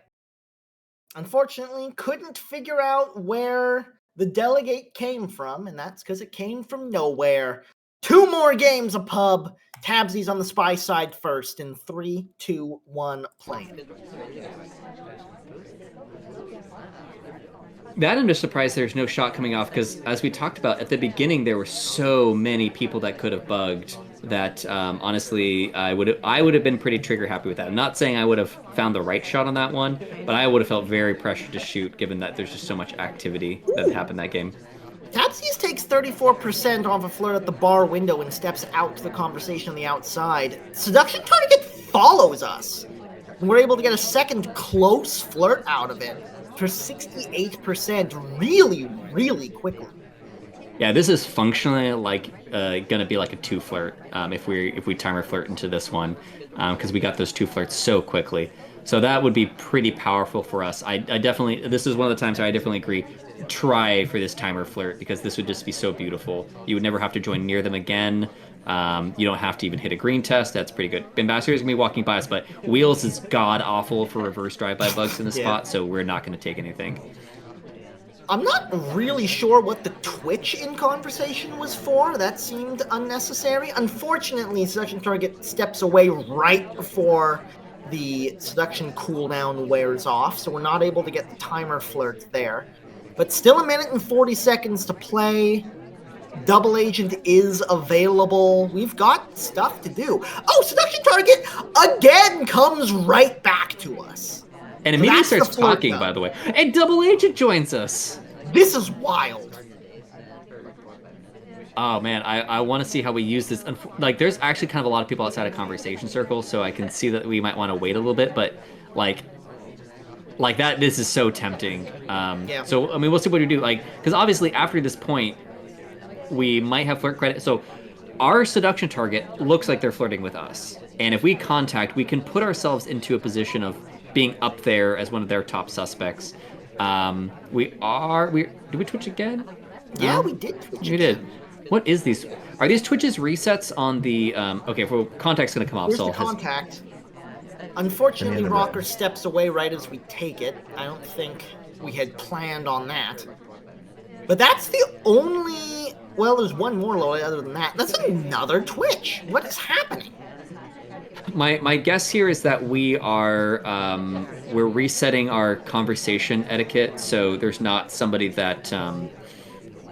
Unfortunately, couldn't figure out where the delegate came from, and that's because it came from nowhere. 2 more games of pub. Tabsies on the spy side first in 3, 2, 1, play it. That I'm just surprised there's no shot coming off because, as we talked about at the beginning, there were so many people that could have bugged that honestly, I would have been pretty trigger happy with that. I'm not saying I would have found the right shot on that one, but I would have felt very pressured to shoot given that there's just so much activity that happened that game. Tabsies takes 34% off a flirt at the bar window and steps out to the conversation on the outside. Seduction Target follows us. And we're able to get a second close flirt out of it for 68% really, really quickly. Yeah, this is functionally like gonna be like a 2 flirt if we timer flirt into this one because we got those 2 flirts so quickly. So that would be pretty powerful for us. I definitely this is one of the times where I definitely agree. Try for this timer flirt because this would just be so beautiful. You would never have to join near them again. You don't have to even hit a green test. That's pretty good. Ambassador is gonna be walking by us, but Wheels is god awful for reverse drive-by bugs in the spot, so we're not gonna take anything. I'm not really sure what the twitch in conversation was for. That seemed unnecessary. Unfortunately, Seduction Target steps away right before the seduction cooldown wears off, so we're not able to get the timer flirt there. But still 1 minute and 40 seconds to play. Double Agent is available. We've got stuff to do. Oh, Seduction Target again comes right back to us. And immediately starts talking, by the way. And Double Agent joins us. This is wild. Oh man, I want to see how we use this. Like, there's actually kind of a lot of people outside of conversation circles, so I can see that we might want to wait a little bit. But like that, this is so tempting. Yeah. So I mean, we'll see what we do. Like, because obviously after this point, we might have flirt credit. So our seduction target looks like they're flirting with us, and if we contact, we can put ourselves into a position of being up there as one of their top suspects. Did we twitch again? Yeah, we did twitch We did. What is these? Are these twitches resets on the, okay, well, contact's gonna come off. Here's the contact. Unfortunately, Rocker steps away right as we take it. I don't think we had planned on that. But that's the only, well, there's one more load other than that. That's another twitch. What is happening? My guess here is that we're resetting our conversation etiquette, so there's not somebody that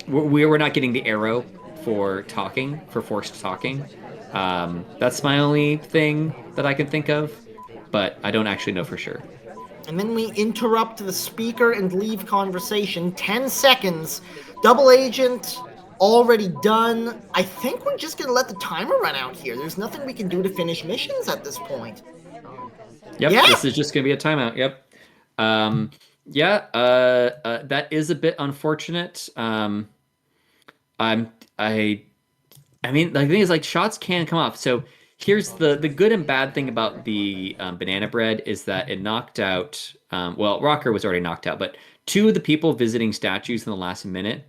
we're not getting the arrow for forced talking. That's my only thing that I can think of, but I don't actually know for sure. And then we interrupt the speaker and leave conversation. 10 seconds. Double Agent already done. I think we're just going to let the timer run out here. There's nothing we can do to finish missions at this point. Yep, yeah. This is just going to be a timeout. Yep. That is a bit unfortunate. I mean, the thing is, like, shots can come off. So here's the good and bad thing about the banana bread is that it knocked out, well, Rocker was already knocked out, but 2 of the people visiting statues in the last minute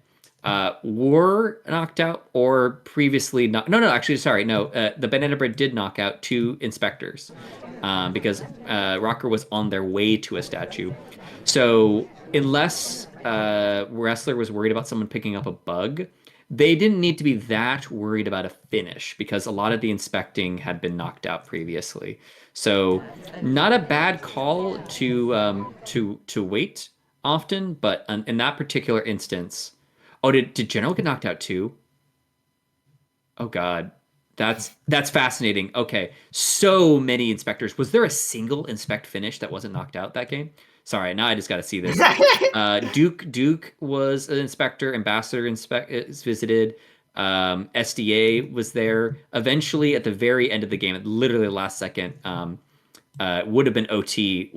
were knocked out or previously not. The banana bread did knock out 2 inspectors because Rocker was on their way to a statue. So unless Wrestler was worried about someone picking up a bug, they didn't need to be that worried about a finish because a lot of the inspecting had been knocked out previously. So not a bad call to wait often, but in that particular instance, did General get knocked out too? Oh God, that's fascinating. Okay, so many inspectors. Was there a single inspect finish that wasn't knocked out that game? Sorry, now I just got to see this. Duke was an inspector. Ambassador is visited. SDA was there. Eventually, at the very end of the game, literally the last second, would have been OT.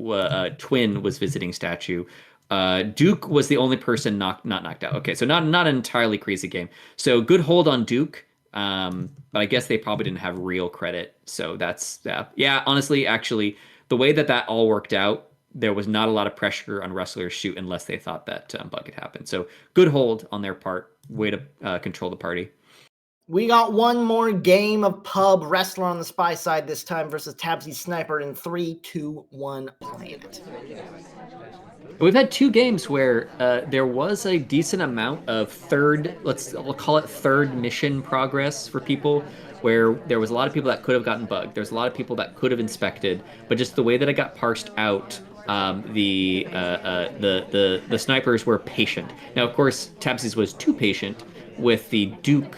Twin was visiting statue. Duke was the only person not knocked out. Okay, so not an entirely crazy game. So good hold on Duke. But I guess they probably didn't have real credit. So that's yeah. Honestly, actually, the way that all worked out there was not a lot of pressure on wrestlers to shoot unless they thought that bug had happened. So good hold on their part. Way to control the party. We got one more game of pub. Wrestler on the spy side this time versus Tabsies Sniper in 3, 2, 1, playing it. We've had 2 games where there was a decent amount of we'll call it third mission progress for people, where there was a lot of people that could have gotten bugged. There's a lot of people that could have inspected, but just the way that it got parsed out, the snipers were patient. Now, of course, Tabsies was too patient with the Duke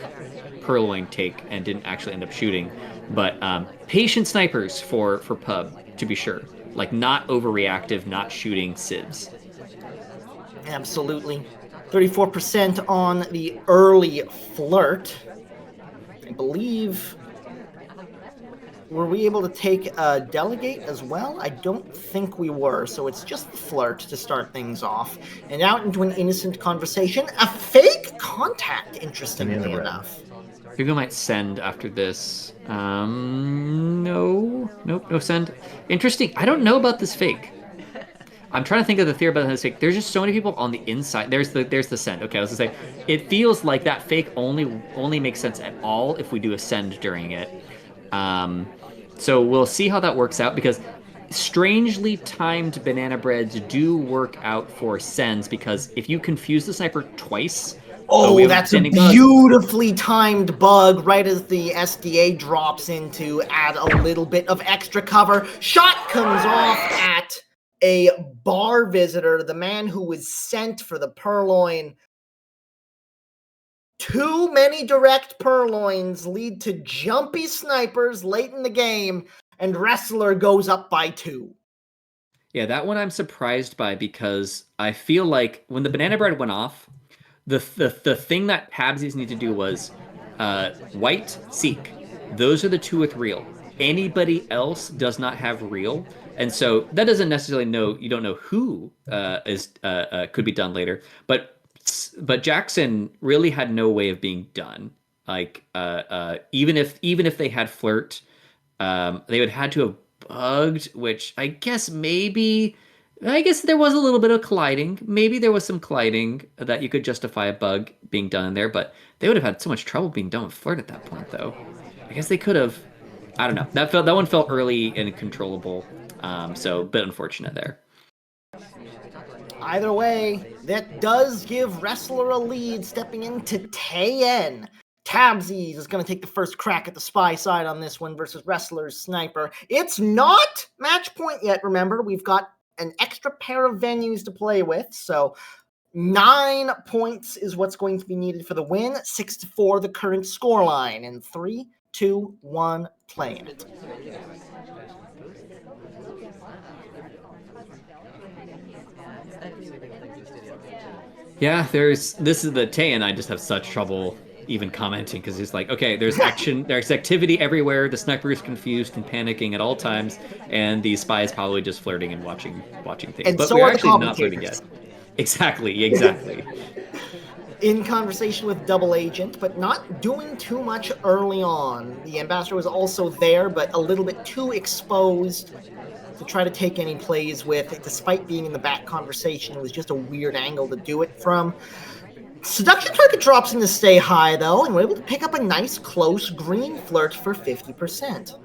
purloin take and didn't actually end up shooting, but patient snipers for pub, to be sure. Like, not overreactive, not shooting civs. Absolutely. 34% on the early flirt. I believe. Were we able to take a delegate as well? I don't think we were, so it's just the flirt to start things off. And out into an innocent conversation. A fake contact, interestingly enough. People might send after this. No. Nope, no send. Interesting. I don't know about this fake. I'm trying to think of the theory about this fake. There's just so many people on the inside. There's the send. Okay, I was gonna say, it feels like that fake only makes sense at all if we do a send during it. So we'll see how that works out, because strangely timed banana breads do work out for sends, because if you confuse the sniper twice. Oh, that's a beautifully timed bug right as the SDA drops in to add a little bit of extra cover. Shot comes off at a bar visitor, the man who was sent for the purloin. Too many direct purloins lead to jumpy snipers late in the game, and Wrestler goes up by 2. Yeah, that one I'm surprised by, because I feel like when the banana bread went off, the thing that Tabsies need to do was white, seek. Those are the 2 with real. Anybody else does not have real, and so that doesn't necessarily you don't know who could be done later. But Jackson really had no way of being done. Like even if they had flirt, they would had to have bugged, which I guess there was a little bit of colliding. Maybe there was some colliding that you could justify a bug being done in there, but they would have had so much trouble being done with flirt at that point, though. I guess they could have. I don't know. That one felt early and controllable, so a bit unfortunate there. Either way, that does give Wrestler a lead stepping into Tayen. Tabsies is going to take the first crack at the spy side on this one versus Wrestler's Sniper. It's not match point yet, remember. We've got an extra pair of venues to play with, so 9 points is what's going to be needed for the win. 6-4 the current scoreline. In 3, 2, 1, playing it. Yeah, this is the Tay, and I just have such trouble even commenting, because it's like, okay, there's action, there's activity everywhere. The sniper is confused and panicking at all times, and the spy is probably just flirting and watching things. And but so we're are actually not flirting yet. Exactly. In conversation with Double Agent, but not doing too much early on. The Ambassador was also there, but a little bit too exposed to try to take any plays with. Despite being in the back conversation, it was just a weird angle to do it from. Seduction target drops in to stay high, though, and we're able to pick up a nice, close green flirt for 50%.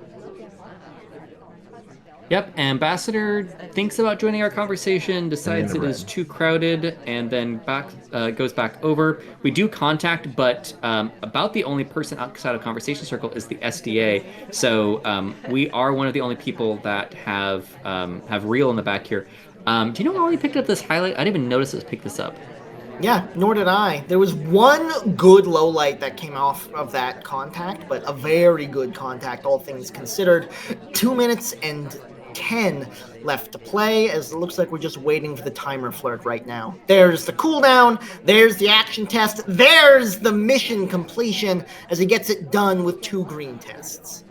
Yep, Ambassador thinks about joining our conversation, decides it is too crowded, and then goes back over. We do contact, but about the only person outside of conversation circle is the SDA. So we are one of the only people that have real in the back here. Do you know how we picked up this highlight? I didn't even notice it picked this up. Yeah, nor did I. There was one good low light that came off of that contact, but a very good contact, all things considered. 2 minutes and 10 left to play, as it looks like we're just waiting for the timer flirt right now. There's the cooldown, there's the action test, there's the mission completion as he gets it done with 2 green tests.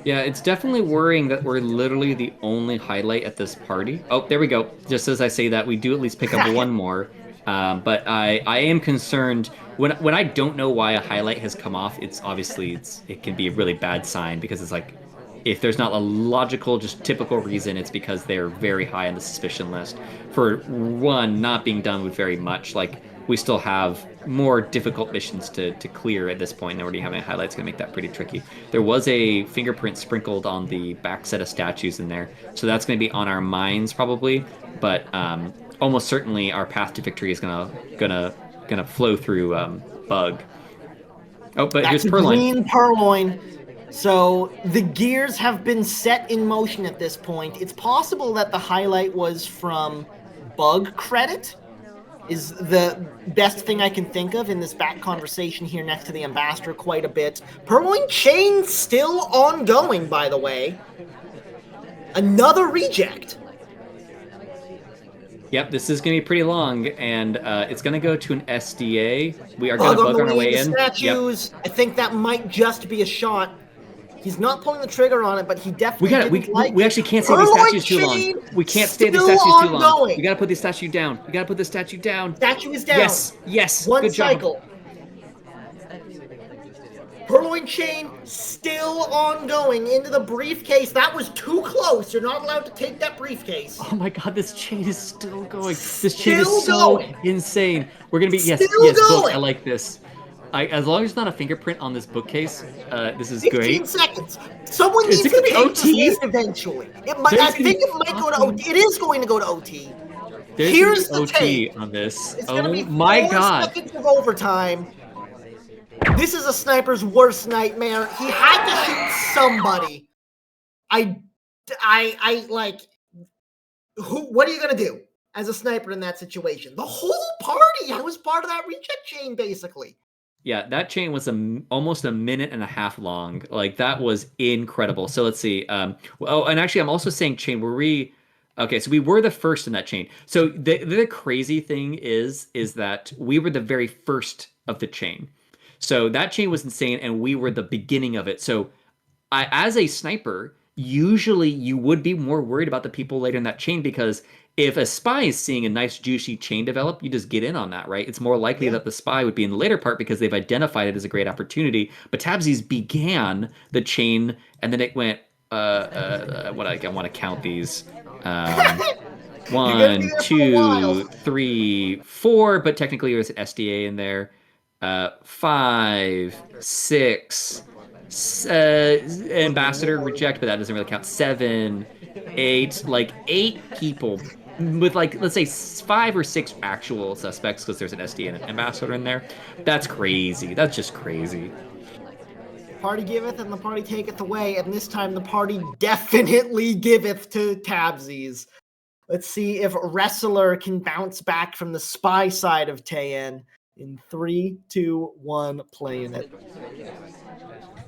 Yeah, it's definitely worrying that we're literally the only highlight at this party. Oh, there we go. Just as I say that, we do at least pick up one more. But I am concerned when I don't know why a highlight has come off. It's obviously it can be a really bad sign, because it's like if there's not a logical, just typical reason, it's because they're very high on the suspicion list. For one, not being done with very much, like we still have more difficult missions to clear at this point, and already having highlights gonna make that pretty tricky. There was a fingerprint sprinkled on the back set of statues in there, so that's gonna be on our minds probably, but almost certainly our path to victory is gonna flow through Bug. Oh, but That's here's a Purloin. green purloin. So the gears have been set in motion at this point. It's possible that the highlight was from Bug credit, is the best thing I can think of in this back conversation here next to the ambassador quite a bit. Purloin chain still ongoing, by the way. Another reject. Yep, this is going to be pretty long, and it's going to go to an SDA. We are going to bug on our way in. Statues. Yep. I think that might just be a shot. He's not pulling the trigger on it, but he definitely we actually can't stay these statues too long. We can't stay these statues too long. We got to put this statue down. We got to put this statue down. Statue is down. Yes. One Good cycle. Job. Purloin chain still ongoing into the briefcase. That was too close. You're not allowed to take that briefcase. Oh my god, this chain is still going. This chain is so insane. We're gonna be yes, book. I like this. As long as it's not a fingerprint on this bookcase, this is 15 great. 15 seconds. Someone needs to take OT eventually. I think it might go to OT. It is going to go to OT. Here's the OT on this. It's gonna be 4 seconds of overtime. This is a sniper's worst nightmare. He had to shoot somebody. What are you gonna do as a sniper in that situation? The whole party was part of that reject chain, basically. Yeah, that chain was almost a minute and a half long. Like, that was incredible. So let's see. Oh, and actually, I'm also saying chain. Okay, so we were the first in that chain. So the crazy thing is that we were the very first of the chain. So that chain was insane, and we were the beginning of it. So as a sniper, usually you would be more worried about the people later in that chain, because if a spy is seeing a nice juicy chain develop, you just get in on that, right? It's more likely that the spy would be in the later part because they've identified it as a great opportunity. But Tabsies began the chain, and then it went, I want to count these. 1, 2, 3, 4, but technically there's an SDA in there. 5, 6, ambassador reject, but that doesn't really count. 7, 8, like 8 people with, like, let's say 5 or 6 actual suspects, because there's an SD and an ambassador in there. That's crazy. That's just crazy. Party giveth and the party taketh away, and this time the party definitely giveth to Tabsies. Let's see if Wrestler can bounce back from the spy side of Tayen. In 3, 2, 1, playing it.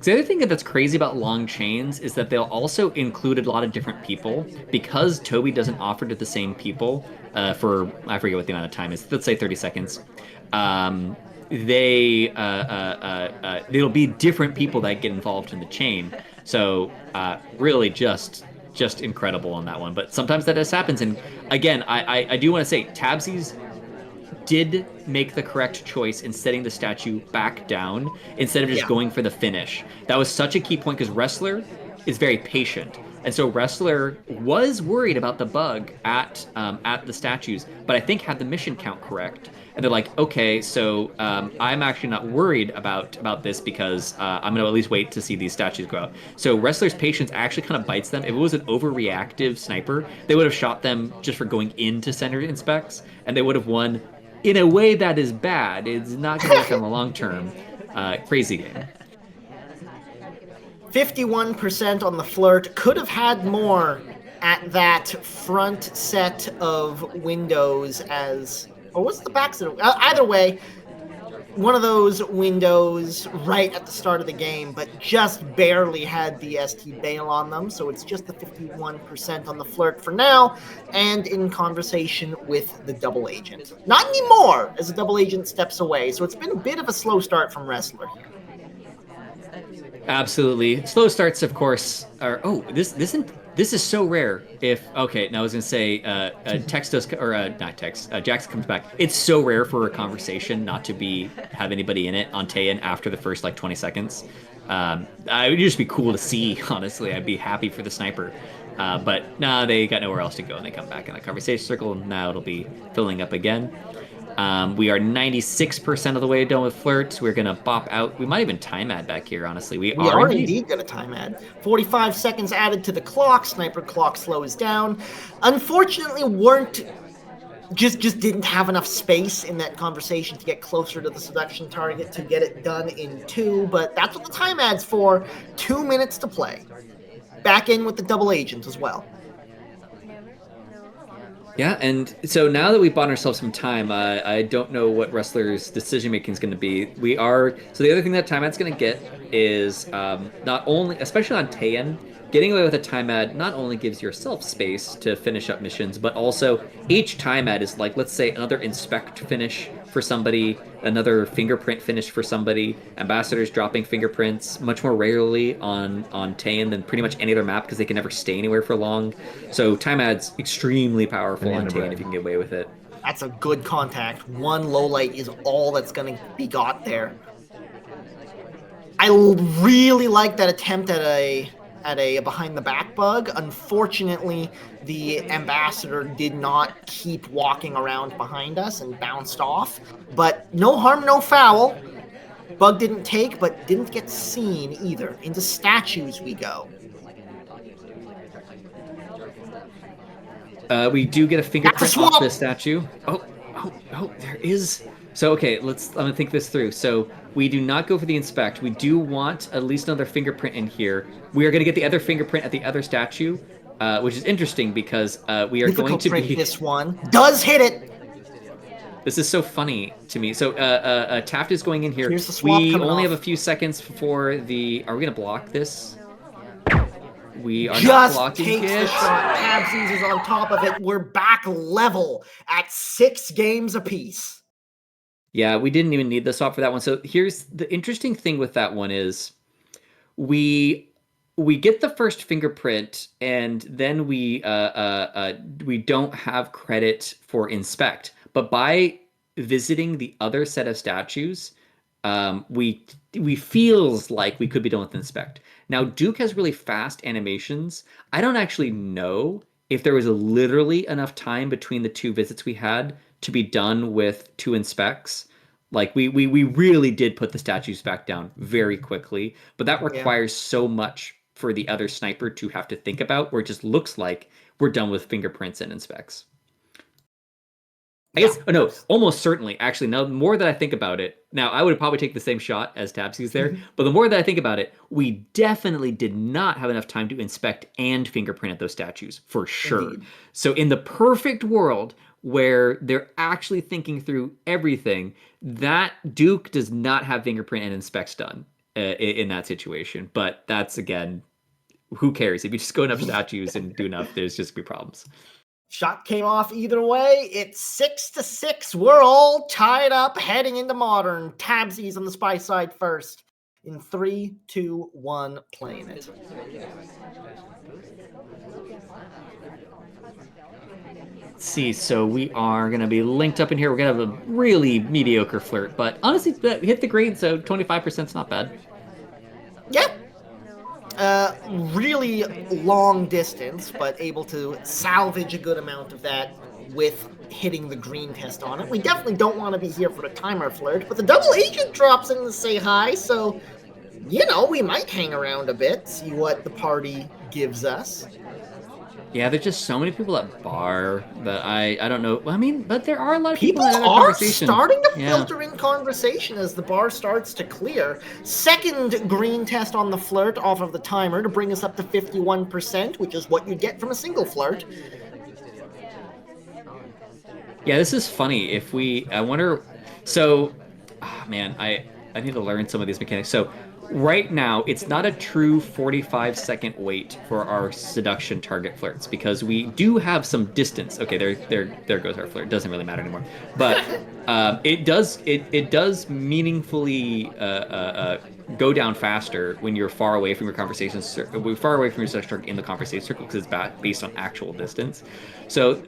The other thing that's crazy about long chains is that they'll also include a lot of different people, because Toby doesn't offer to the same people for, I forget what the amount of time is, let's say 30 seconds. There'll be different people that get involved in the chain. So really just incredible on that one. But sometimes that just happens. And again, I do want to say Tabsies did make the correct choice in setting the statue back down instead of just going for the finish. That was such a key point, because Wrestler is very patient. And so Wrestler was worried about the bug at the statues, but I think had the mission count correct. And they're like, okay, so I'm actually not worried about this, because I'm going to at least wait to see these statues go out. So Wrestler's patience actually kind of bites them. If it was an overreactive sniper, they would have shot them just for going into center inspects, and they would have won in a way that is bad. It's not going to work in the long term. Crazy game. 51% on the flirt. Could have had more at that front set of windows or what's the back set? Either way, one of those windows right at the start of the game, but just barely had the ST bail on them. So it's just the 51% on the flirt for now, and in conversation with the double agent. Not anymore, as the double agent steps away. So it's been a bit of a slow start from Wrestler here. Absolutely. Slow starts, of course, are... Oh, this This is so rare. If okay, now I was gonna say, text does or not text. Jax comes back. It's so rare for a conversation not to be have anybody in it on Taeyin after the first like 20 seconds. It would just be cool to see. Honestly, I'd be happy for the sniper. But nah, they got nowhere else to go, and they come back in the conversation circle. Now it'll be filling up again. We are 96% of the way done with flirts. We're gonna bop out. We might even time ad back here. Honestly, we We are are indeed. indeed going to time add. 45 seconds added to the clock. Sniper clock slows down. Unfortunately, weren't just didn't have enough space in that conversation to get closer to the seduction target to get it done in 2, but that's what the time ad's for. 2 minutes to play. Back in with the double agent as well. Yeah, and so now that we've bought ourselves some time, I don't know what wrestlers' decision making is going to be. We are so the other thing that time ad's going to get is not only, especially on Taiyan, getting away with a time ad not only gives yourself space to finish up missions, but also each time ad is like, let's say, another inspect finish for somebody, another fingerprint finish for somebody. Ambassadors dropping fingerprints much more rarely on Taiyan than pretty much any other map because they can never stay anywhere for long. So time ad's extremely powerful on Tane if you can get away with it. That's a good contact. One low light is all that's going to be got there. I really like that attempt at a behind the back bug. Unfortunately, the ambassador did not keep walking around behind us and bounced off. But no harm, no foul. Bug didn't take, but didn't get seen either. Into statues we go. We do get a fingerprint off this statue. Oh, there is. So, okay, I'm gonna think this through. So, we do not go for the inspect. We do want at least another fingerprint in here. We are gonna get the other fingerprint at the other statue, which is interesting because we are Difficult going to print be. This one does hit it. This is so funny to me. So, Taft is going in here. Here's the swap We coming only off. have a few seconds before the. Are we gonna block this? We are not Just blocking takes the it. shot. Tabsies is on top of it. We're back level at 6 games apiece. Yeah, we didn't even need the swap for that one. So here's the interesting thing with that one is we get the first fingerprint and then we don't have credit for inspect. But by visiting the other set of statues, we feels like we could be done with inspect. Now Duke has really fast animations. I don't actually know if there was literally enough time between the 2 visits we had to be done with 2 inspects. Like we really did put the statues back down very quickly, but that requires so much for the other sniper to have to think about, where it just looks like we're done with fingerprints and inspects. I guess, oh no, almost certainly. Actually, now the more that I think about it, now I would probably take the same shot as Tabsies there, but the more that I think about it, we definitely did not have enough time to inspect and fingerprint at those statues, for sure. Indeed. So in the perfect world where they're actually thinking through everything, that Duke does not have fingerprint and inspects done in that situation. But that's, again, who cares? If you just go enough statues and do enough, there's just be problems. Shot came off either way. It's 6-6. We're all tied up heading into modern. Tabsies on the spy side first. In 3, 2, 1, playing it. Let's see, so we are going to be linked up in here. We're going to have a really mediocre flirt, but honestly, hit the grade, so 25% is not bad. Yeah. Really long distance, but able to salvage a good amount of that with hitting the green test on it. We definitely don't want to be here for the timer flirt, but the double agent drops in to say hi, so, you know, we might hang around a bit, see what the party gives us. Yeah, there's just so many people at bar that I don't know. I mean, but there are a lot of people in that are starting to filter in conversation as the bar starts to clear. Second green test on the flirt off of the timer to bring us up to 51%, which is what you get from a single flirt. Yeah, this is funny. I wonder. So, man, I need to learn some of these mechanics. So right now, it's not a true 45-second wait for our seduction target flirts because we do have some distance. Okay, there goes our flirt. It doesn't really matter anymore. But it does meaningfully go down faster when you're far away from your conversation, far away from your seduction target in the conversation circle because it's based on actual distance. So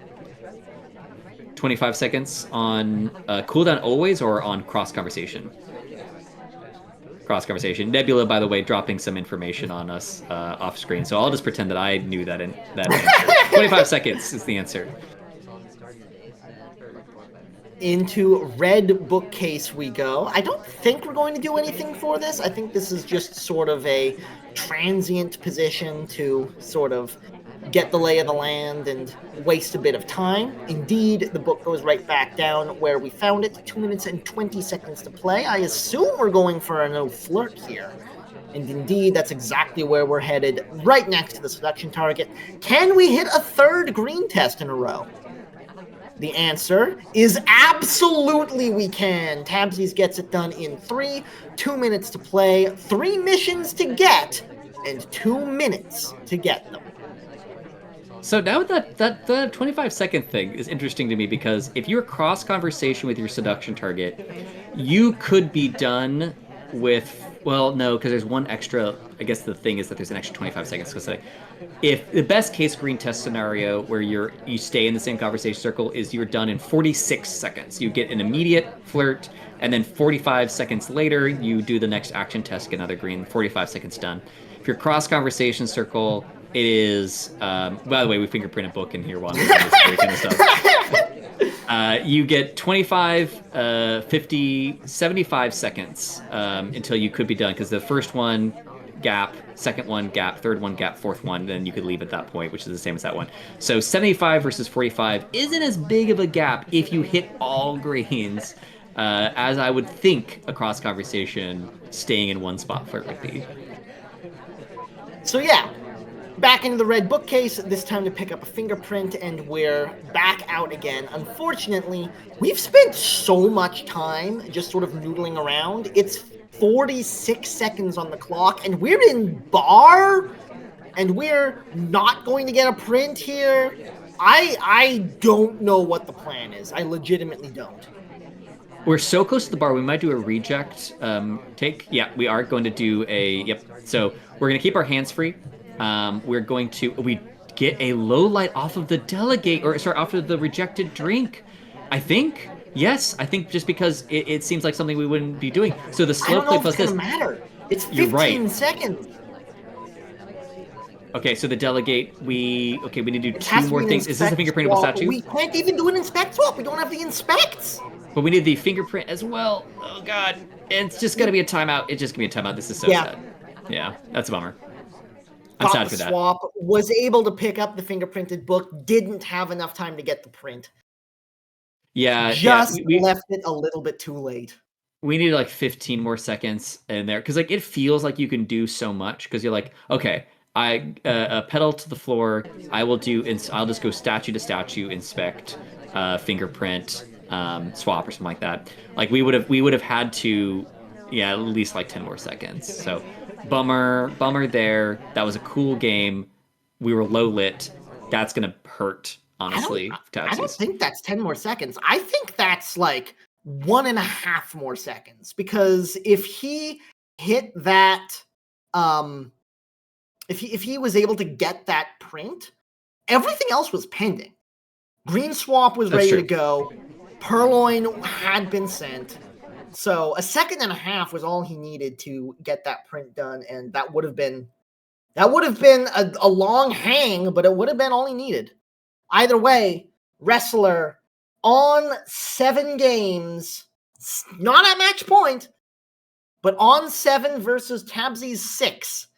25 seconds on cooldown always or on cross conversation? Cross conversation. Nebula, by the way, dropping some information on us off screen. So I'll just pretend that I knew that answer. 25 seconds is the answer. Into red bookcase we go. I don't think we're going to do anything for this. I think this is just sort of a transient position to sort of get the lay of the land and waste a bit of time. Indeed, the book goes right back down where we found it. 2 minutes and 20 seconds to play. I assume we're going for a no flirt here. And indeed, that's exactly where we're headed, right next to the seduction target. Can we hit a third green test in a row? The answer is absolutely we can. Tabsies gets it done in 3, 2 minutes to play, 3 missions to get, and 2 minutes to get them. So now that the 25-second thing is interesting to me because if you're cross conversation with your seduction target, you could be done with, well, no, because there's one extra. I guess the thing is that there's an extra 25 seconds. Because if the best case green test scenario where you stay in the same conversation circle is you're done in 46 seconds. You get an immediate flirt, and then 45 seconds later you do the next action test, get another green. 45 seconds done. If you're cross conversation circle, it is. By the way, we fingerprint a book in here while we're doing this break and stuff. You get 25, 50, 75 seconds until you could be done because the first one gap, second one gap, third one gap, fourth one, then you could leave at that point, which is the same as that one. So 75 versus 45 isn't as big of a gap if you hit all greens, as I would think a cross conversation staying in one spot flirt would be. So yeah, back into the red bookcase, this time to pick up a fingerprint, and we're back out again. Unfortunately, we've spent so much time just sort of noodling around. It's 46 seconds on the clock, and we're in bar, and we're not going to get a print here. I don't know what the plan is. I legitimately don't. We're so close to the bar, we might do a reject take. Yeah, we are going to do a, yep. So we're going to keep our hands free. We get a low light off of the delegate, or sorry, off of the rejected drink, I think. Yes, I think just because it seems like something we wouldn't be doing. So the slow play plus this. It doesn't matter. It's 15 seconds. Okay, so the delegate, we need to do 2 more things. Is this a fingerprintable statue? We can't even do an inspect swap. We don't have the inspects. But we need the fingerprint as well. Oh god, it's just gonna be a timeout. It's just gonna be a timeout. This is so sad. Yeah, that's a bummer. I'm sad for that. Swap, was able to pick up the fingerprinted book, didn't have enough time to get the print. Yeah, we left it a little bit too late. We need like 15 more seconds in there because like it feels like you can do so much because you're like, okay, I pedal to the floor. I'll just go statue to statue, inspect, fingerprint, swap or something like that. Like we would have had to, at least like 10 more seconds. So bummer there. That was a cool game. We were low lit. That's gonna hurt, honestly. I don't think that's 10 more seconds. I think that's like 1.5 more seconds, because if he hit that, if he was able to get that print, everything else was pending. Green swap was ready to go. Purloin had been sent. So 1.5 seconds was all he needed to get that print done, and that would have been a long hang, but it would have been all he needed. Either way, Wrestler on 7 games, not at match point, but on 7 versus Tabsies 6,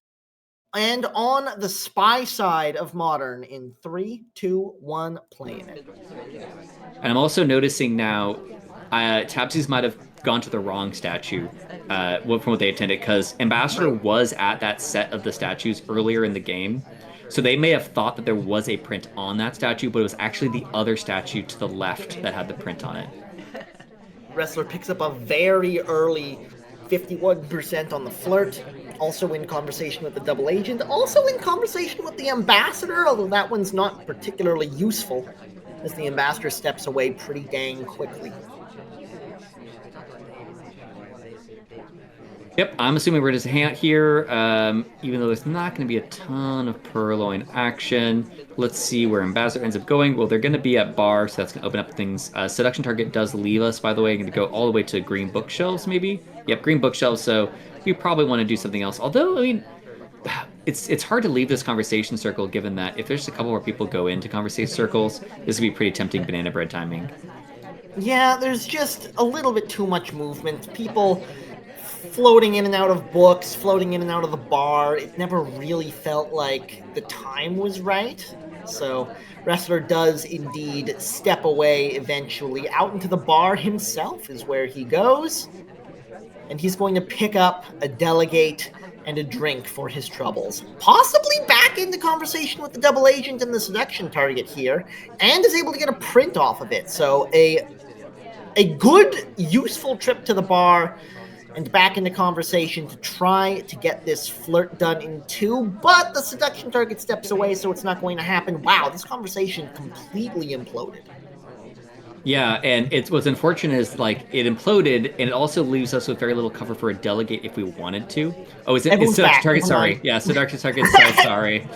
and on the spy side of Modern in 3, 2, 1, playing it. And I'm also noticing now, Tabsies might have gone to the wrong statue from what they intended, because Ambassador was at that set of the statues earlier in the game. So they may have thought that there was a print on that statue, but it was actually the other statue to the left that had the print on it. Wrestler picks up a very early 51% on the flirt, also in conversation with the double agent, also in conversation with the ambassador, although that one's not particularly useful, as the ambassador steps away pretty dang quickly. Yep, I'm assuming we're just hang out here, even though there's not going to be a ton of Purloin action. Let's see where Ambassador ends up going. Well, they're going to be at bar, so that's going to open up things. Seduction Target does leave us, by the way. Going to go all the way to Green Bookshelves, maybe? Yep, Green Bookshelves, so we probably want to do something else. Although, I mean, it's hard to leave this conversation circle, given that if there's a couple more people go into conversation circles, this would be pretty tempting banana bread timing. Yeah, there's just a little bit too much movement. People floating in and out of books, floating in and out of the bar. It never really felt like the time was right. So Wrestler does indeed step away eventually. Out into the bar himself is where he goes. And he's going to pick up a delegate and a drink for his troubles. Possibly back into conversation with the double agent and the seduction target here, and is able to get a print off of it. So a good, useful trip to the bar and back into conversation to try to get this flirt done in 2, but the seduction target steps away, so it's not going to happen. Wow, this conversation completely imploded. Yeah, and what's unfortunate is like it imploded, and it also leaves us with very little cover for a delegate if we wanted to. Oh, it's seduction target. Sorry, yeah, seduction target. So sorry.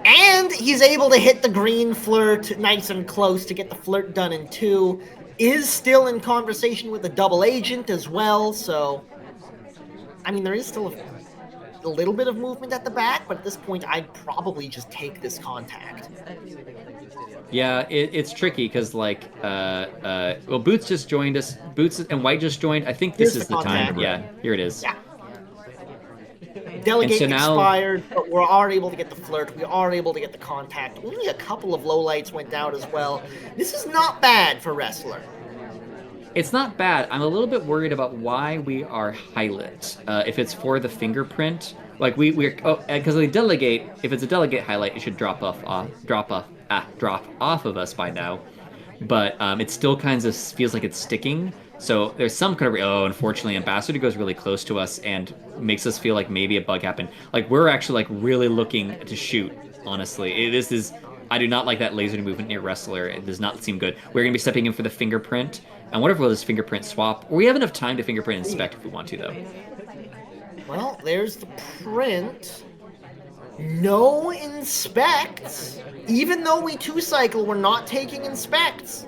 And he's able to hit the green flirt nice and close to get the flirt done in 2. Is still in conversation with a double agent as well, so I mean there is still a little bit of movement at the back, but at this point I'd probably just take this contact. Yeah, it's tricky because like well, Boots just joined us. Boots and White just joined. I think this is the time. Yeah, here it is. Yeah. Delegate expired, but we are able to get the flirt. We are able to get the contact. Only a couple of lowlights went out as well. This is not bad for Wrestler. It's not bad. I'm a little bit worried about why we are highlit. If it's for the fingerprint, like we're because the delegate. If it's a delegate highlight, it should drop off of us by now. But it still kind of feels like it's sticking. So there's some kind of unfortunately, Ambassador goes really close to us and makes us feel like maybe a bug happened. Like we're actually like really looking to shoot. Honestly, this is. I do not like that laser movement near Wrestler. It does not seem good. We're gonna be stepping in for the fingerprint. I wonder if we'll just fingerprint swap. We have enough time to fingerprint inspect if we want to, though. Well, there's the print. No inspects. Even though we 2-cycle, we're not taking inspects.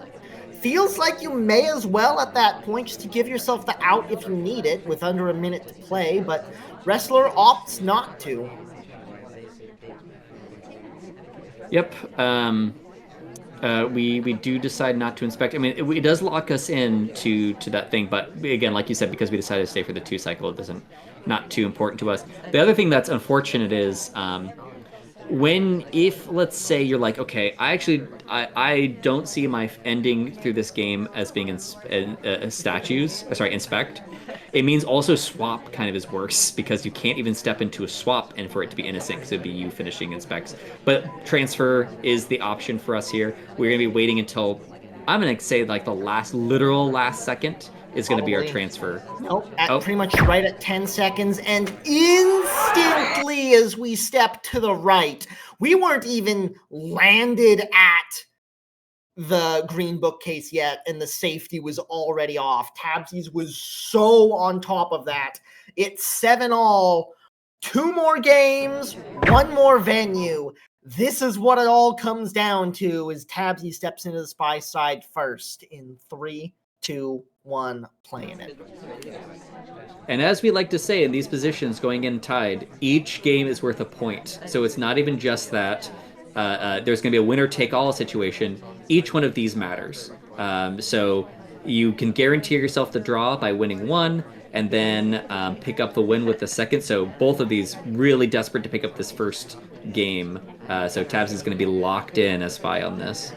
Feels like you may as well at that point just to give yourself the out if you need it with under a minute to play, but Wrestler opts not to. Yep. We do decide not to inspect. I mean, it does lock us in to that thing, but again, like you said, because we decided to stay for the 2-cycle, it doesn't not too important to us. The other thing that's unfortunate is if let's say you're like, okay, I don't see my ending through this game as being inspect. It means also swap kind of is worse because you can't even step into a swap and for it to be innocent because it'd be you finishing inspects. But transfer is the option for us here. We're gonna be waiting until I'm gonna say like the literal last second is going to be our transfer. Nope, pretty much right at 10 seconds, and instantly as we step to the right, we weren't even landed at the green bookcase yet, and the safety was already off. Tabsies was so on top of that. It's 7-all, 2 more games, 1 more venue. This is what it all comes down to as Tabsy steps into the spy side first in 3, 2, 1, playing it. And as we like to say in these positions going in tied, each game is worth a point. So it's not even just that there's going to be a winner-take-all situation. Each one of these matters. So you can guarantee yourself the draw by winning 1 and then pick up the win with the second. So both of these really desperate to pick up this first game. So Tabs is going to be locked in as spy on this.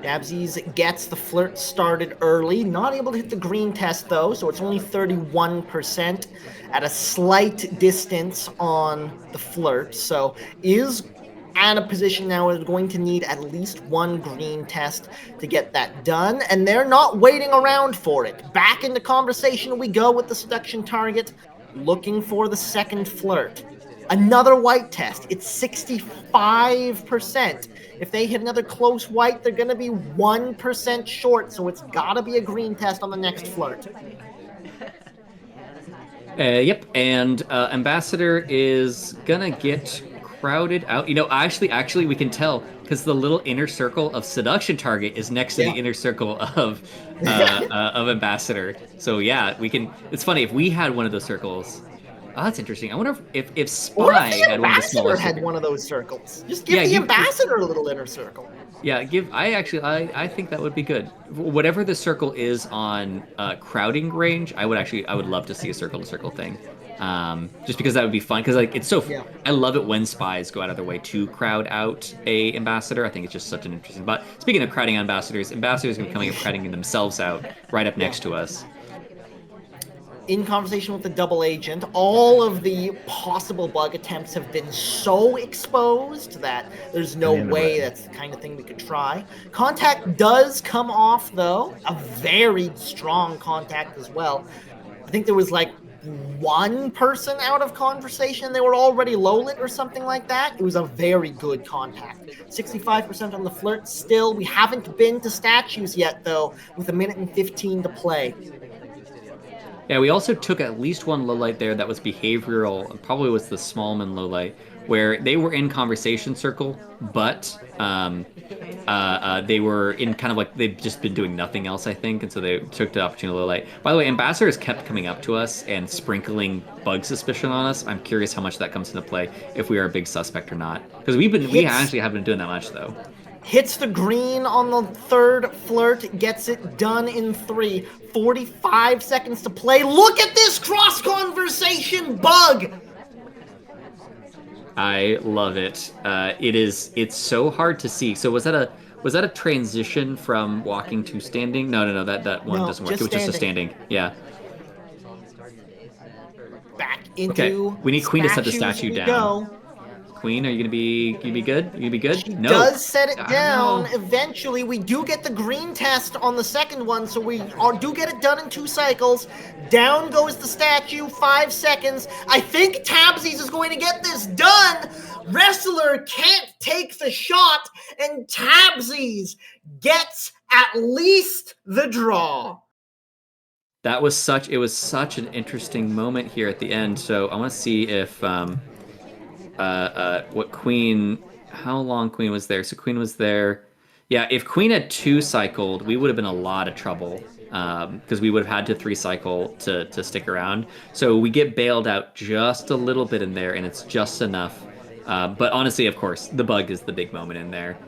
Tabsies gets the flirt started early. Not able to hit the green test, though, so it's only 31% at a slight distance on the flirt. So is at a position now where they're going to need at least one green test to get that done, and they're not waiting around for it. Back into conversation we go with the seduction target, looking for the second flirt. Another white test. It's 65%. If they hit another close white, they're going to be 1% short, so it's got to be a green test on the next flirt. Yep, and Ambassador is gonna get crowded out. Actually, we can tell because the little inner circle of seduction target is next to the inner circle of Ambassador. So yeah, we can. It's funny if we had one of those circles. Oh, that's interesting. I wonder if Spy had one of the smaller circles. Had one of those circles. Just give the Ambassador a little inner circle. Yeah, I think that would be good. Whatever the circle is on crowding range, I would love to see a circle to circle thing. Just because that would be fun. Because it's so I love it when spies go out of their way to crowd out a ambassador. I think it's just such an interesting. But speaking of crowding ambassadors are going to be coming up crowding themselves out right up next to us. In conversation with the double agent, all of the possible bug attempts have been so exposed that there's no way that's the kind of thing we could try. Contact does come off, though. A very strong contact as well. I think there was like one person out of conversation. They were already low lit or something like that. It was a very good contact. 65% on the flirt still. We haven't been to statues yet, though, with 1:15 to play. Yeah, we also took at least one low light there that was behavioral. Probably was the Smallman low light, where they were in conversation circle, but they were in kind of like they've just been doing nothing else, I think, and so they took the opportunity low light. By the way, ambassadors kept coming up to us and sprinkling bug suspicion on us. I'm curious how much that comes into play if we are a big suspect or not, because we actually haven't been doing that much though. Hits the green on the third flirt, gets it done in 3. 45 seconds to play. Look at this cross-conversation bug! I love it. It's so hard to see. So was that a transition from walking to standing? No, that one doesn't work. It was just a standing. Yeah. Back into we need Queen to set the statue down. Go. Queen, are you gonna be good? You gonna be good? She does set it down. Eventually, we do get the green test on the second one, so we do get it done in 2 cycles. Down goes the statue, 5 seconds. I think Tabsies is going to get this done. Wrestler can't take the shot, and Tabsies gets at least the draw. It was such an interesting moment here at the end. So I want to see if how long Queen was there. So Queen was there. Yeah, if Queen had 2 cycled, we would have been a lot of trouble because we would have had to 3 cycle to stick around. So we get bailed out just a little bit in there, and it's just enough. But honestly, of course, the bug is the big moment in there.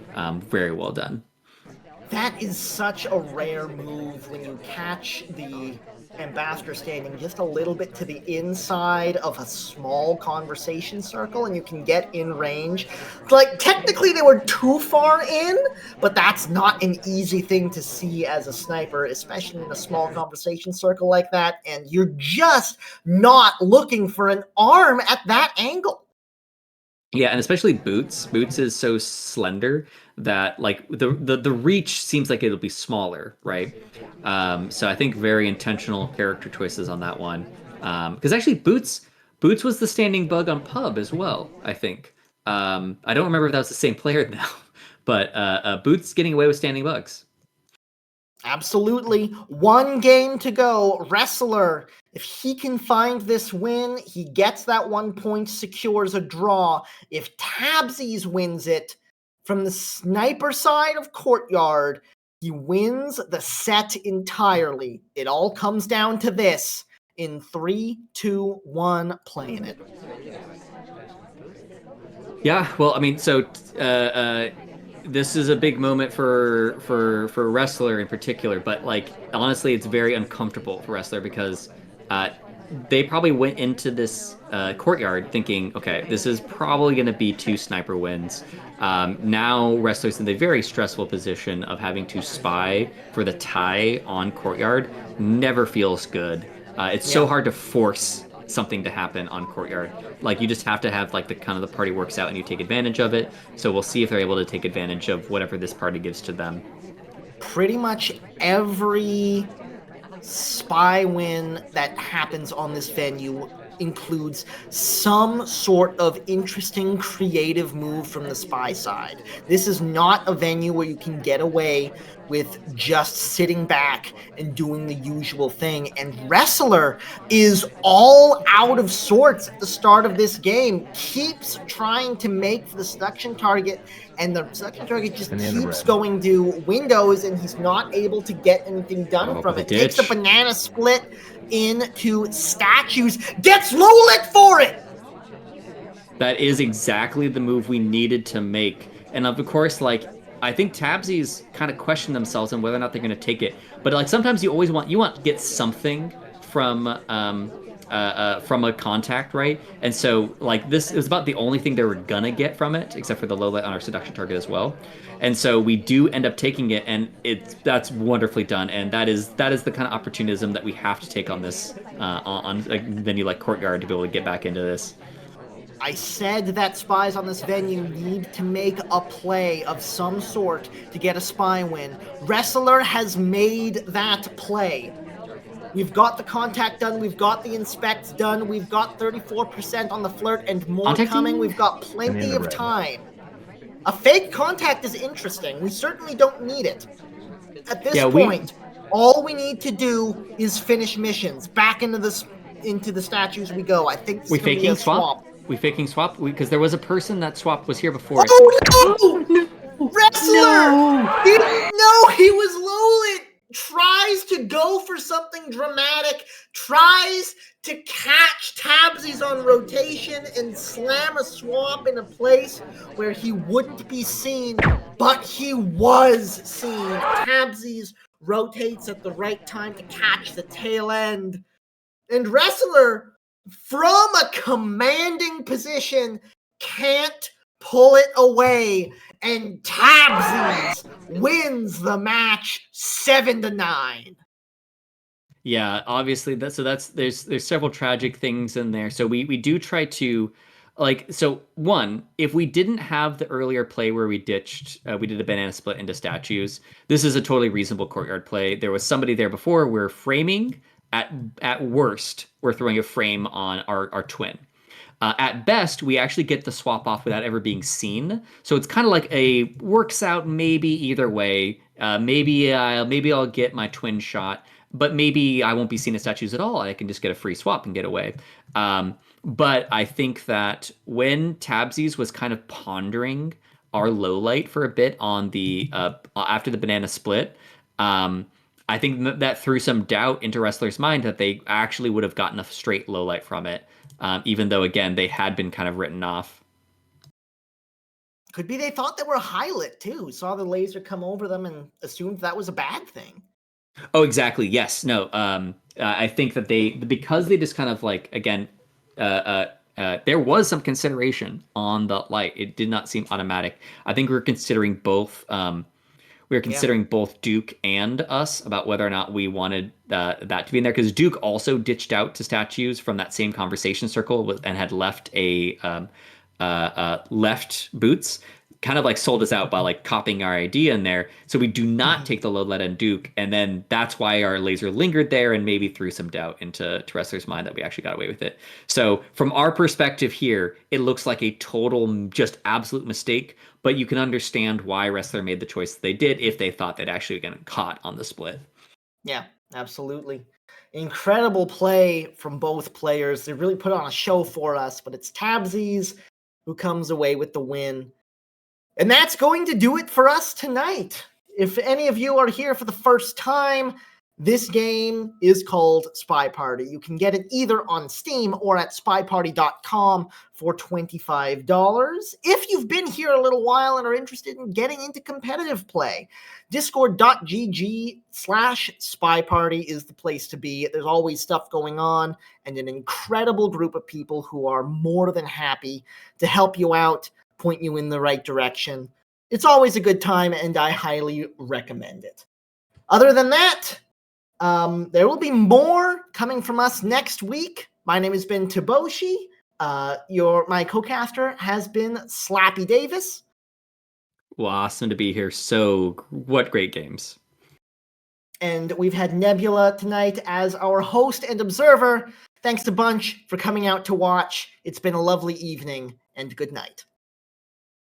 Very well done. That is such a rare move when you catch the ambassador standing just a little bit to the inside of a small conversation circle and you can get in range. Like, technically they were too far in, but that's not an easy thing to see as a sniper, especially in a small conversation circle like that, and you're just not looking for an arm at that angle. Yeah, and especially Boots. Boots is so slender that like the reach seems like it'll be smaller, right? So I think very intentional character choices on that one. Because actually Boots was the standing bug on Pub as well, I think. I don't remember if that was the same player now, but Boots getting away with standing bugs. Absolutely. 1 game to go. Wrestler, if he can find this win, he gets that 1 point, secures a draw. If Tabsies wins it, from the sniper side of Courtyard, he wins the set entirely. It all comes down to this. In 3, 2, 1, playing it. Yeah, well, I mean, so this is a big moment for Wrestler in particular, but like honestly, it's very uncomfortable for Wrestler because they probably went into this Courtyard thinking, okay, this is probably going to be 2 sniper wins. Now Wrestler's in the very stressful position of having to spy for the tie on Courtyard. Never feels good. It's so hard to force something to happen on Courtyard. Like, you just have to have like the kind of the party works out and you take advantage of it. So we'll see if they're able to take advantage of whatever this party gives to them. Pretty much every spy win that happens on this venue includes some sort of interesting creative move from the spy side. This is not a venue where you can get away with just sitting back and doing the usual thing. And Wrestler is all out of sorts at the start of this game, keeps trying to make for the seduction target, and the seduction target just keeps going to windows, and he's not able to get anything done from it. Takes a banana split into statues, gets low lit for it! That is exactly the move we needed to make. And of course, like, I think Tabsies kind of question themselves on whether or not they're going to take it. But like sometimes you always want to get something from a contact, right? And so like this is about the only thing they were gonna get from it, except for the low light on our seduction target as well. And so we do end up taking it, and that's wonderfully done. And that is the kind of opportunism that we have to take on this on a venue like Courtyard to be able to get back into this. I said that spies on this venue need to make a play of some sort to get a spy win. Wrestler has made that play. We've got the contact done. We've got the inspects done. We've got 34% on the flirt and more coming. We've got plenty of time. A fake contact is interesting. We certainly don't need it. At this point, all we need to do is finish missions. Back into the statues we go. I think this is going to be a swap. We faking swap? Because there was a person that swap was here before. Oh, no! Wrestler! No! He was low-lit! Tries to go for something dramatic, tries to catch Tabsies on rotation and slam a swap in a place where he wouldn't be seen, but he was seen. Tabsies rotates at the right time to catch the tail end. And Wrestler, from a commanding position, can't pull it away, and Tabsies wins the match 7-9. Yeah, obviously there's several tragic things in there. So we do try to one, if we didn't have the earlier play where we did a banana split into statues, this is a totally reasonable Courtyard play. There was somebody there before. We're framing. At worst, we're throwing a frame on our twin. At best, we actually get the swap off without ever being seen. So it's kind of like works out maybe either way. Maybe I'll get my twin shot, but maybe I won't be seen as statues at all. I can just get a free swap and get away. But I think that when Tabsies was kind of pondering our low light for a bit on the after the banana split, I think that threw some doubt into Wrestler's mind that they actually would have gotten a straight low light from it, even though, again, they had been kind of written off. Could be they thought they were high lit, too. Saw the laser come over them and assumed that was a bad thing. Oh, exactly. Yes. No. I think that because they just kind of like, again, there was some consideration on the light. It did not seem automatic. I think we were considering both... We were considering both Duke and us about whether or not we wanted that to be in there, because Duke also ditched out to statues from that same conversation circle and had left left boots, kind of like sold us out by like copying our idea in there. So we do not take the low light on Duke, and then that's why our laser lingered there and maybe threw some doubt into Wrestler's mind that we actually got away with it. So from our perspective here, it looks like a total, just absolute mistake. But you can understand why Wrestler made the choice that they did if they thought they'd actually gotten caught on the split. Yeah, absolutely. Incredible play from both players. They really put on a show for us, but it's Tabsies who comes away with the win. And that's going to do it for us tonight. If any of you are here for the first time, this game is called SpyParty. You can get it either on Steam or at SpyParty.com for $25. If you've been here a little while and are interested in getting into competitive play, discord.gg/SpyParty is the place to be. There's always stuff going on and an incredible group of people who are more than happy to help you out, point you in the right direction. It's always a good time, and I highly recommend it. Other than that, there will be more coming from us next week. My name has been Taboshi. My co-caster has been Slappy Davis. Well, awesome to be here. So, what great games. And we've had Nebula tonight as our host and observer. Thanks a bunch for coming out to watch. It's been a lovely evening, and good night.